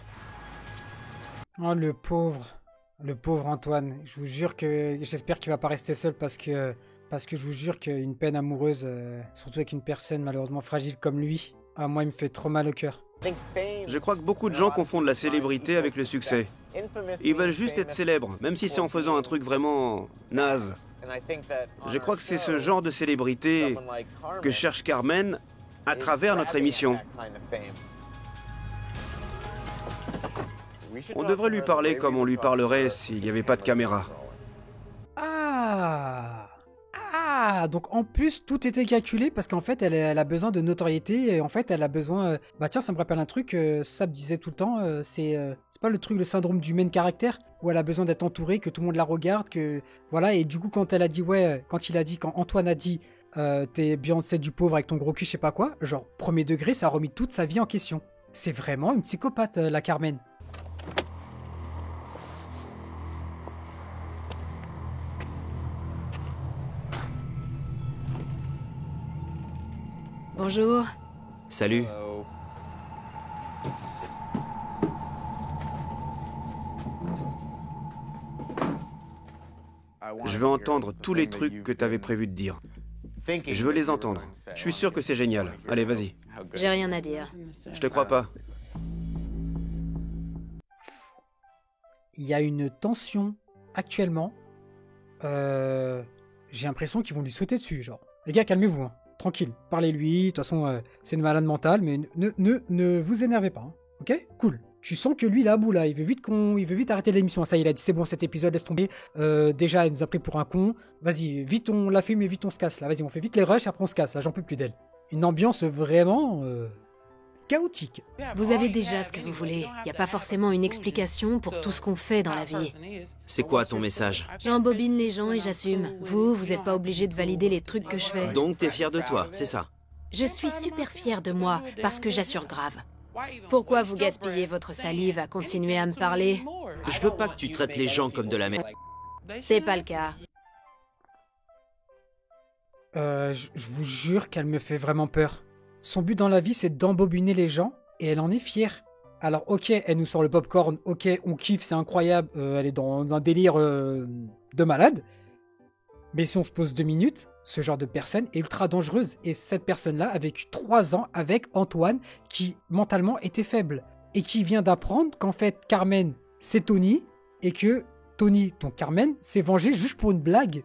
Oh, le pauvre Antoine. Je vous jure que j'espère qu'il va pas rester seul parce que je vous jure qu'une peine amoureuse, surtout avec une personne malheureusement fragile comme lui, moi il me fait trop mal au cœur.
Je crois que beaucoup de gens confondent la célébrité avec le succès. Ils veulent juste être célèbres, même si c'est en faisant un truc vraiment naze. Je crois que c'est ce genre de célébrité que cherche Carmen à travers notre émission. On devrait lui parler comme on lui parlerait s'il n'y avait pas de caméra.
Ah, donc en plus tout était calculé parce qu'en fait elle a besoin de notoriété et en fait elle a besoin... Bah tiens, ça me rappelle un truc, Sab disait tout le temps, c'est pas le truc, le syndrome du main caractère, où elle a besoin d'être entourée, que tout le monde la regarde, que... Voilà, et du coup quand Antoine a dit t'es Beyoncé du pauvre avec ton gros cul, je sais pas quoi, genre premier degré, ça a remis toute sa vie en question. C'est vraiment une psychopathe, la Carmen.
Bonjour.
Salut.
Je veux entendre tous les trucs que t'avais prévu de dire. Je veux les entendre. Je suis sûr que c'est génial. Allez, vas-y.
J'ai rien à dire.
Je te crois pas.
Il y a une tension actuellement. J'ai l'impression qu'ils vont lui sauter dessus, genre. Les gars, calmez-vous, hein. Tranquille, parlez-lui, de toute façon, c'est une malade mentale, mais ne vous énervez pas, hein. Ok? Cool. Tu sens que lui, il est à bout, là, il veut vite arrêter l'émission. Ça, il a dit, c'est bon, cet épisode, laisse tomber. Déjà, il nous a pris pour un con. Vas-y, vite, on la filme et vite, on se casse, là. Vas-y, on fait vite les rushs, après on se casse, là, j'en peux plus d'elle. Une ambiance vraiment... chaotique.
Vous avez déjà ce que vous voulez. Il n'y a pas forcément une explication pour tout ce qu'on fait dans la vie.
C'est quoi ton message?
J'embobine les gens et j'assume. Vous n'êtes pas obligé de valider les trucs que je fais.
Donc t'es fier de toi, c'est ça?
Je suis super fière de moi parce que j'assure grave. Pourquoi vous gaspillez votre salive à continuer à me parler?
Je veux pas que tu traites les gens comme de la merde.
C'est pas le cas.
Je vous jure qu'elle me fait vraiment peur. Son but dans la vie, c'est d'embobiner les gens, et elle en est fière. Alors, ok, elle nous sort le popcorn, ok, on kiffe, c'est incroyable, elle est dans un délire de malade. Mais si on se pose 2 minutes, ce genre de personne est ultra dangereuse. Et cette personne-là a vécu 3 ans avec Antoine, qui mentalement était faible. Et qui vient d'apprendre qu'en fait, Carmen, c'est Tony, et que Tony, donc Carmen, s'est vengé juste pour une blague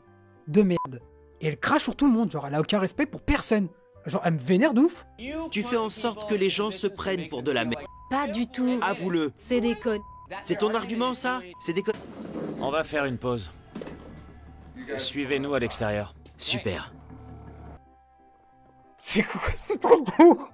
de merde. Et elle crache sur tout le monde, genre, elle a aucun respect pour personne. Genre, elle me vénère de ouf.
Tu fais en sorte que les gens se prennent pour de la merde.
Pas du tout.
Avoue-le.
C'est des connes.
C'est ton argument, ça? C'est des connes.
On va faire une pause. Suivez-nous à l'extérieur.
Super.
C'est quoi ce truc de ouf?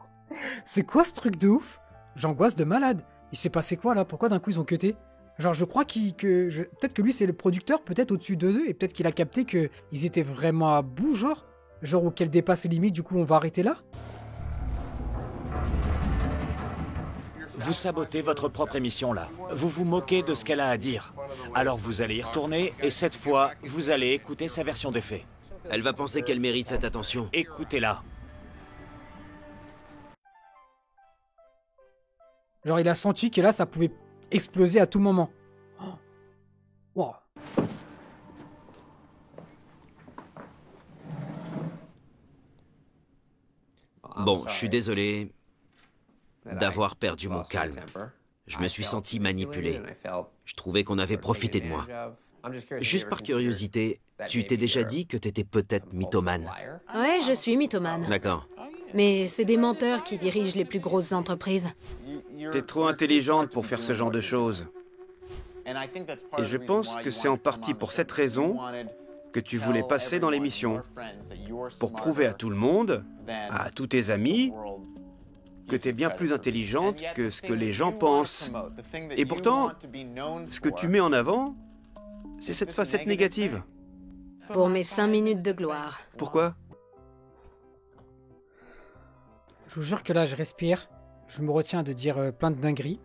C'est quoi ce truc de ouf? J'angoisse de malade. Il s'est passé quoi là? Pourquoi d'un coup ils ont cuté? Genre je crois peut-être que lui c'est le producteur, peut-être au-dessus d'eux, et peut-être qu'il a capté qu'ils étaient vraiment à bout, genre où qu'elle dépasse les limites, du coup on va arrêter là?
Vous sabotez votre propre émission là. Vous vous moquez de ce qu'elle a à dire. Alors vous allez y retourner et cette fois, vous allez écouter sa version des faits.
Elle va penser qu'elle mérite cette attention.
Écoutez-la.
Genre il a senti que là ça pouvait exploser à tout moment. Oh. Wow.
Bon, je suis désolé d'avoir perdu mon calme. Je me suis senti manipulé. Je trouvais qu'on avait profité de moi. Juste par curiosité, tu t'es déjà dit que t'étais peut-être mythomane?
Ouais, je suis mythomane.
D'accord.
Mais c'est des menteurs qui dirigent les plus grosses entreprises.
T'es trop intelligente pour faire ce genre de choses. Et je pense que c'est en partie pour cette raison que tu voulais passer dans l'émission. Pour prouver à tout le monde, à tous tes amis, que t'es bien plus intelligente que ce que les gens pensent. Et pourtant, ce que tu mets en avant, c'est cette facette négative.
Pour mes 5 minutes de gloire.
Pourquoi?
Je vous jure que là, je respire. Je me retiens de dire plein de dingueries.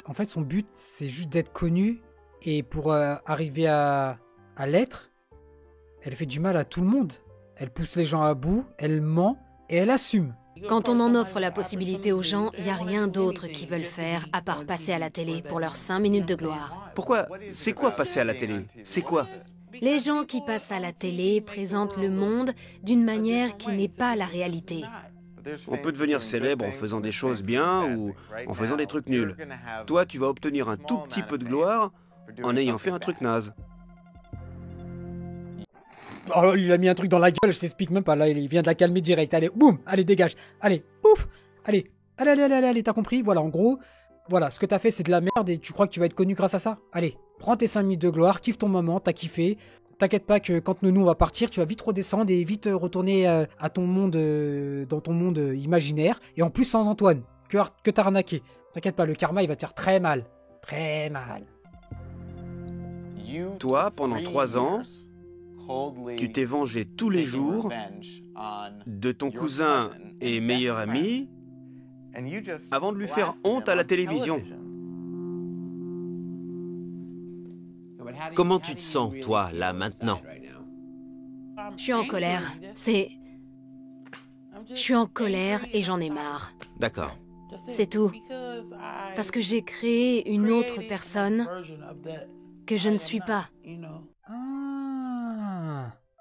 En fait, son but, c'est juste d'être connu. Et pour arriver à l'être, elle fait du mal à tout le monde. Elle pousse les gens à bout, elle ment et elle assume.
Quand on en offre la possibilité aux gens, il n'y a rien d'autre qu'ils veulent faire à part passer à la télé pour leurs 5 minutes de gloire.
Pourquoi? C'est quoi passer à la télé? C'est quoi?
Les gens qui passent à la télé présentent le monde d'une manière qui n'est pas la réalité.
On peut devenir célèbre en faisant des choses bien ou en faisant des trucs nuls. Toi, tu vas obtenir un tout petit peu de gloire en ayant fait un truc naze.
Oh, il a mis un truc dans la gueule, je t'explique même pas. Là, il vient de la calmer direct. Allez, boum, allez, dégage. Allez, ouf, allez, allez, t'as compris? Voilà, en gros, voilà, ce que t'as fait, c'est de la merde et tu crois que tu vas être connu grâce à ça? Allez, prends tes 5 minutes de gloire, kiffe ton moment, t'as kiffé. T'inquiète pas que quand nous on va partir, tu vas vite redescendre et vite retourner à ton monde, dans ton monde imaginaire. Et en plus sans Antoine, que t'as arnaqué. T'inquiète pas, le karma il va te faire très mal. Très mal.
Toi, pendant 3 ans, tu t'es vengé tous les jours de ton cousin et meilleur ami avant de lui faire honte à la télévision.
Comment tu te sens, toi, là, maintenant?
Je suis en colère. Je suis en colère et j'en ai marre.
D'accord.
C'est tout. Parce que j'ai créé une autre personne que je ne suis pas.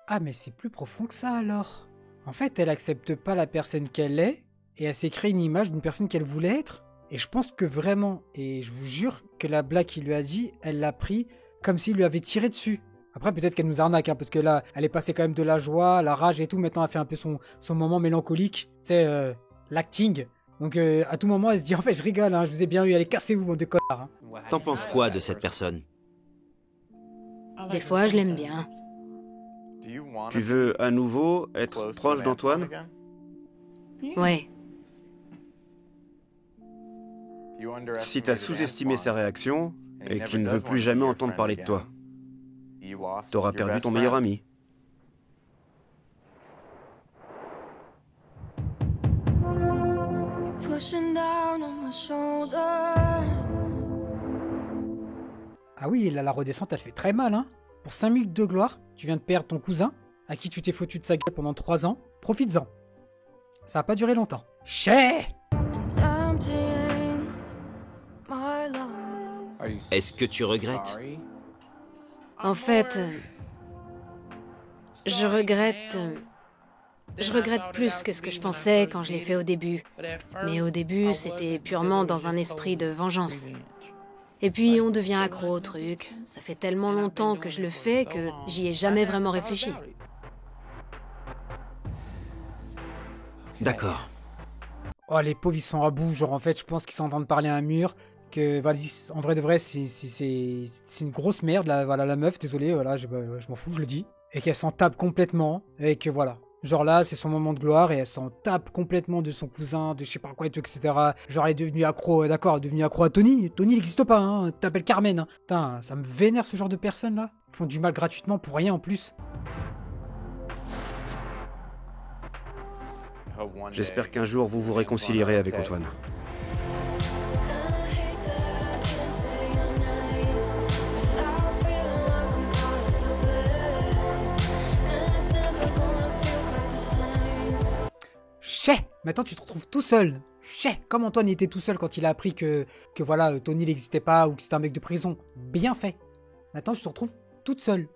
Ah, mais c'est plus profond que ça alors. En fait, elle accepte pas la personne qu'elle est et elle s'est créée une image d'une personne qu'elle voulait être. Et je pense que vraiment, et je vous jure que la blague qu'il lui a dit, elle l'a pris comme s'il lui avait tiré dessus. Après, peut-être qu'elle nous arnaque, parce que là, elle est passée quand même de la joie, la rage et tout. Maintenant, elle fait un peu son moment mélancolique. C'est l'acting. Donc, à tout moment, elle se dit, en fait, je rigole, je vous ai bien eu, allez, cassez-vous, bande de connards.
T'en penses quoi de cette personne?
Des fois, je l'aime bien.
Tu veux à nouveau être proche d'Antoine?
Ouais.
Si t'as sous-estimé sa réaction et qu'il ne veut plus jamais entendre parler de toi, t'auras perdu ton meilleur ami.
Ah oui, là, la redescente, elle fait très mal, Pour 5 minutes de gloire, tu viens de perdre ton cousin, à qui tu t'es foutu de sa gueule pendant 3 ans. Profites-en. Ça va pas durer longtemps. Chais!
Est-ce que tu regrettes?
En fait, je regrette plus que ce que je pensais quand je l'ai fait au début. Mais au début, c'était purement dans un esprit de vengeance. Et puis, on devient accro au truc. Ça fait tellement longtemps que je le fais que j'y ai jamais vraiment réfléchi.
D'accord.
Oh, les pauvres, ils sont à bout. Genre, en fait, je pense qu'ils sont en train de parler à un mur. Que, voilà, en vrai de vrai, c'est une grosse merde, la meuf, désolé, voilà, je m'en fous, je le dis. Et qu'elle s'en tape complètement. Et que, voilà. Genre là, c'est son moment de gloire et elle s'en tape complètement de son cousin, de je sais pas quoi et tout, etc. Genre elle est devenue accro, d'accord, elle est devenue accro à Tony. Tony n'existe pas, t'appelles Carmen. Putain, ça me vénère ce genre de personnes là. Ils font du mal gratuitement pour rien en plus.
J'espère qu'un jour vous vous réconcilierez avec Antoine.
Chais! Maintenant tu te retrouves tout seul. Chais! Comme Antoine était tout seul quand il a appris que voilà, Tony n'existait pas ou que c'était un mec de prison. Bien fait. Maintenant tu te retrouves toute seule.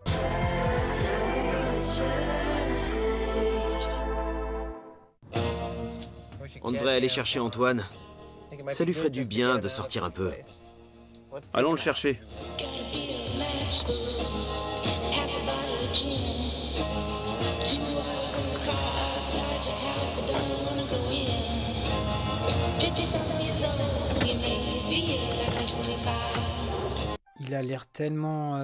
On devrait aller chercher Antoine. Ça lui ferait du bien de sortir un peu.
Allons le chercher.
Outside your house, I don't wanna go in. 50 something years old, you mean?
Il a l'air tellement...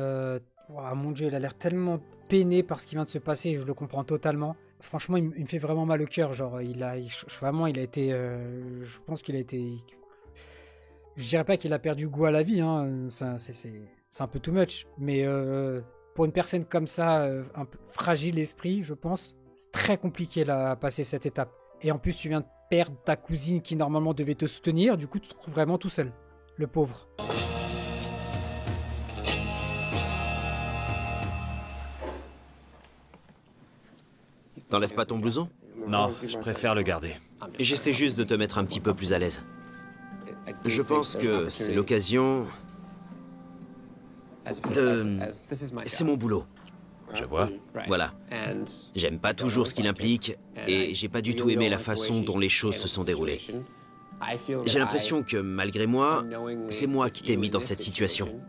oh, mon Dieu, il a l'air tellement peiné par ce qui vient de se passer, et je le comprends totalement. Franchement, il me fait vraiment mal au cœur. Genre, vraiment, il a été... je pense qu'il a été... Je dirais pas qu'il a perdu goût à la vie, hein. C'est un peu too much. Mais pour une personne comme ça, un peu fragile d'esprit, je pense, c'est très compliqué là, à passer cette étape. Et en plus, tu viens de perdre ta cousine qui normalement devait te soutenir. Du coup, tu te trouves vraiment tout seul. Le pauvre.
T'enlèves pas ton blouson?
Non, je préfère le garder.
J'essaie juste de te mettre un petit peu plus à l'aise. Je pense que c'est l'occasion de... C'est mon boulot.
Je vois.
Voilà. J'aime pas toujours ce qu'il implique, et j'ai pas du tout aimé la façon dont les choses se sont déroulées. J'ai l'impression que, malgré moi, c'est moi qui t'ai mis dans cette situation.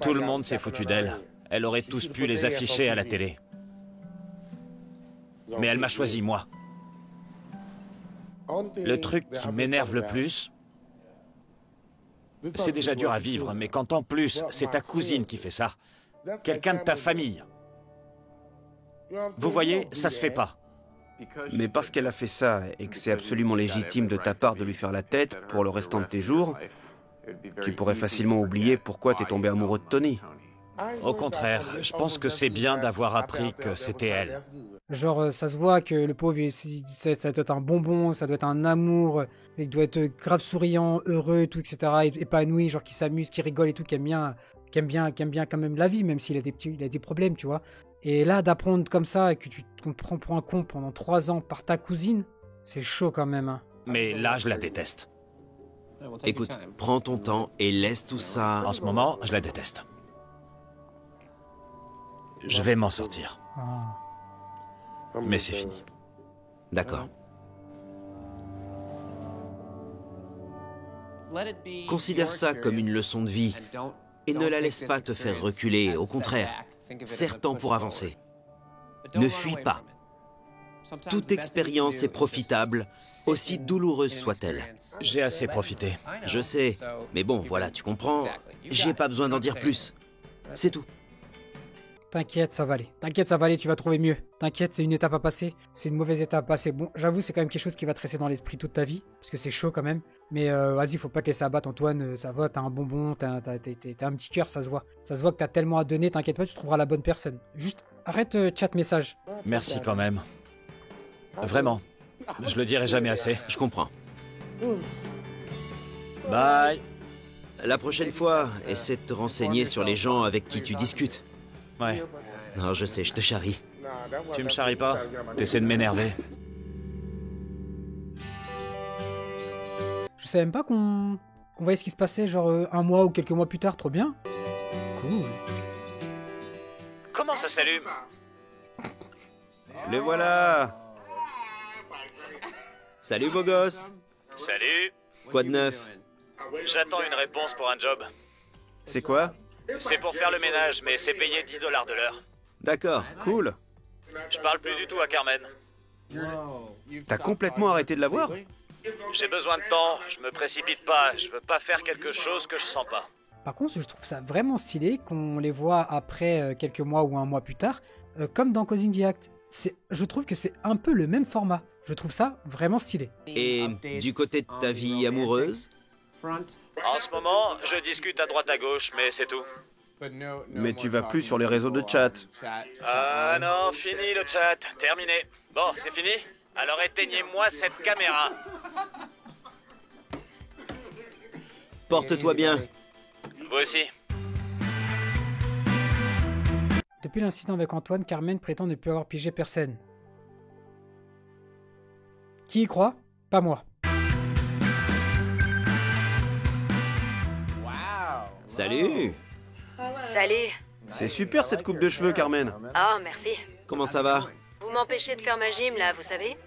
Tout le monde s'est foutu d'elle. Elle aurait tous pu les afficher à la télé. Mais elle m'a choisi, moi. Le truc qui m'énerve le plus, c'est déjà dur à vivre, mais quand en plus, c'est ta cousine qui fait ça, quelqu'un de ta famille. Vous voyez, ça se fait pas.
Mais parce qu'elle a fait ça et que c'est absolument légitime de ta part de lui faire la tête pour le restant de tes jours, tu pourrais facilement oublier pourquoi t'es tombé amoureux de Tony.
Au contraire, je pense que c'est bien d'avoir appris que c'était elle.
Genre, ça se voit que le pauvre, ça doit être un bonbon, ça doit être un amour, il doit être grave souriant, heureux et tout, etc. Épanoui, genre qui s'amuse, qui rigole et tout, qui aime bien quand même la vie, même s'il a des problèmes, tu vois. Et là, d'apprendre comme ça, et que tu te prends pour un con pendant 3 ans par ta cousine, c'est chaud quand même, hein.
Mais là, je la déteste.
Écoute, prends ton temps et laisse tout ça...
En ce moment, je la déteste. Je vais m'en sortir.
Ah.
Mais c'est fini.
D'accord. Considère ça comme une leçon de vie et ne la laisse pas te faire reculer. Au contraire, serre-t'en pour avancer. Ne fuis pas. Toute expérience est profitable, aussi douloureuse soit-elle.
J'ai assez profité.
Je sais, mais bon, voilà, tu comprends. J'ai pas besoin d'en dire plus. C'est tout.
T'inquiète, ça va aller. T'inquiète, ça va aller, tu vas trouver mieux. T'inquiète, c'est une étape à passer. C'est une mauvaise étape à passer. Bon, j'avoue, c'est quand même quelque chose qui va te rester dans l'esprit toute ta vie. Parce que c'est chaud quand même. Mais vas-y, faut pas te laisser abattre, Antoine. Ça va, t'as un bonbon, t'as un petit cœur, ça se voit. Ça se voit que t'as tellement à donner, t'inquiète pas, tu trouveras la bonne personne. Juste, arrête chat message.
Merci quand même. Vraiment. Je le dirai jamais assez.
Je comprends.
Bye.
La prochaine fois, essaie de te renseigner sur les gens avec qui tu discutes.
Ouais.
Non, je sais, je te charrie.
Tu me charries pas? T'essaies de m'énerver.
Je savais même pas qu'on voyait ce qui se passait genre un mois ou quelques mois plus tard, trop bien. Cool.
Comment ça s'allume?
Le voilà.
Salut beau gosse.
Salut.
Quoi de neuf?
J'attends une réponse pour un job.
C'est quoi?
C'est pour faire le ménage, mais c'est payé 10 $ de l'heure.
D'accord.
Cool.
Je parle plus du tout à Carmen.
T'as complètement arrêté de la voir?
J'ai besoin de temps, je me précipite pas, je veux pas faire quelque chose que je sens pas.
Par contre, je trouve ça vraiment stylé qu'on les voit après quelques mois ou un mois plus tard, comme dans Causing the Act. Je trouve que c'est un peu le même format. Je trouve ça vraiment stylé.
Et du côté de ta vie amoureuse?
En ce moment, je discute à droite à gauche, mais c'est tout.
Mais tu vas plus sur les réseaux de chat.
Ah non, fini le chat, terminé. Bon, c'est fini? Alors éteignez-moi cette caméra.
Porte-toi bien.
Vous aussi.
Depuis l'incident avec Antoine, Carmen prétend ne plus avoir pigé personne. Qui y croit? Pas moi.
Salut.
Salut.
C'est super cette coupe de cheveux, Carmen.
Oh, merci.
Comment ça va?
Vous m'empêchez de faire ma gym, là, vous savez?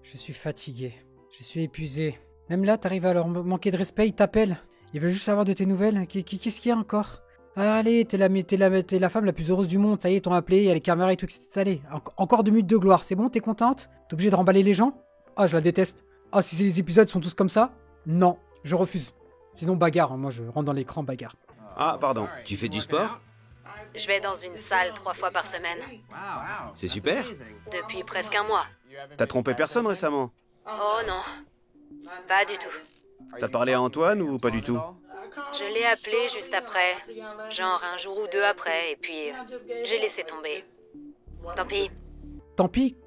Je suis fatigué. Je suis épuisé. Même là, t'arrives à leur manquer de respect, ils t'appellent. Ils veulent juste savoir de tes nouvelles. Qu'est-ce qu'il y a encore? Ah, allez, t'es la femme la plus heureuse du monde. Ça y est, t'ont appelé, il y a les caméras et tout, etc. Allez, encore 2 minutes de gloire. C'est bon, t'es contente? T'es obligé de remballer les gens? Ah, je la déteste. Ah, si les épisodes sont tous comme ça? Non, je refuse. Sinon bagarre, hein, moi je rentre dans l'écran bagarre.
Ah, pardon.
Tu fais du sport?
Je vais dans une salle 3 fois par semaine.
C'est super.
Depuis presque un mois.
T'as trompé personne récemment?
Oh non, pas du tout.
T'as parlé à Antoine ou pas du tout?
Je l'ai appelé juste après, genre un jour ou deux après, et puis j'ai laissé tomber. Tant pis.
Tant pis.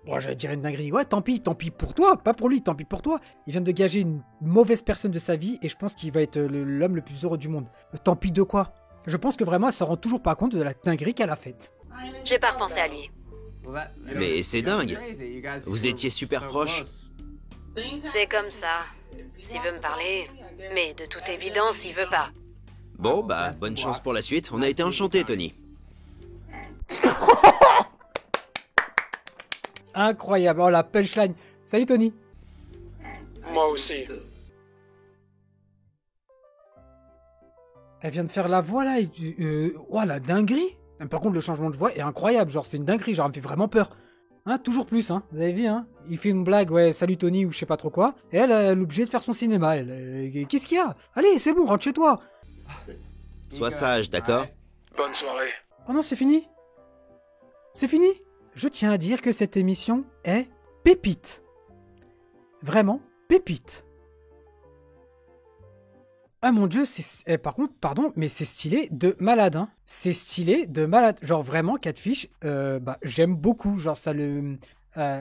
Bon, j'allais dire une dinguerie. Ouais, tant pis pour toi, pas pour lui, tant pis pour toi. Il vient de gager une mauvaise personne de sa vie et je pense qu'il va être l'homme le plus heureux du monde. Tant pis de quoi? Je pense que vraiment elle se rend toujours pas compte de la dinguerie qu'elle a faite.
J'ai pas repensé à lui.
Mais c'est dingue. Vous étiez super proches.
C'est comme ça. S'il veut me parler, mais de toute évidence, il veut pas.
Bon, bah, bonne chance pour la suite. On a été enchantés, Tony.
Incroyable, oh la punchline. Salut Tony.
Moi aussi.
Elle vient de faire la voix là, oh la dinguerie. Par contre le changement de voix est incroyable, genre c'est une dinguerie, genre elle me fait vraiment peur. Hein, toujours plus, hein, vous avez vu, hein. Il fait une blague, ouais, salut Tony ou je sais pas trop quoi, et elle est obligée de faire son cinéma, qu'est-ce qu'il y a? Allez, c'est bon, rentre chez toi.
Sois sage, d'accord?
Bonne soirée.
Oh non, c'est fini. C'est fini. Je tiens à dire que cette émission est pépite. Vraiment pépite. Ah mon dieu, par contre, pardon, mais c'est stylé de malade, hein. C'est stylé de malade. Genre vraiment, Catfish, j'aime beaucoup. Genre ça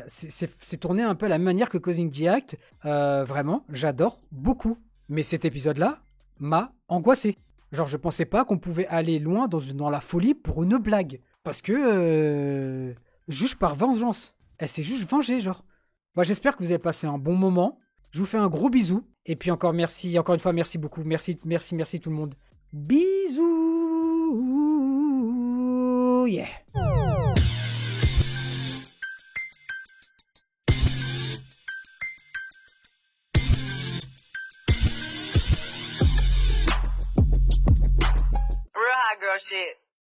c'est tourné un peu à la même manière que Causing the Act. Vraiment, j'adore beaucoup. Mais cet épisode-là m'a angoissé. Genre je pensais pas qu'on pouvait aller loin dans la folie pour une blague. Parce que... juge par vengeance. Elle s'est juste vengée, genre. Moi, j'espère que vous avez passé un bon moment. Je vous fais un gros bisou. Et puis encore merci, encore une fois, merci beaucoup. Merci tout le monde. Bisous. Yeah.
Real hot girl shit.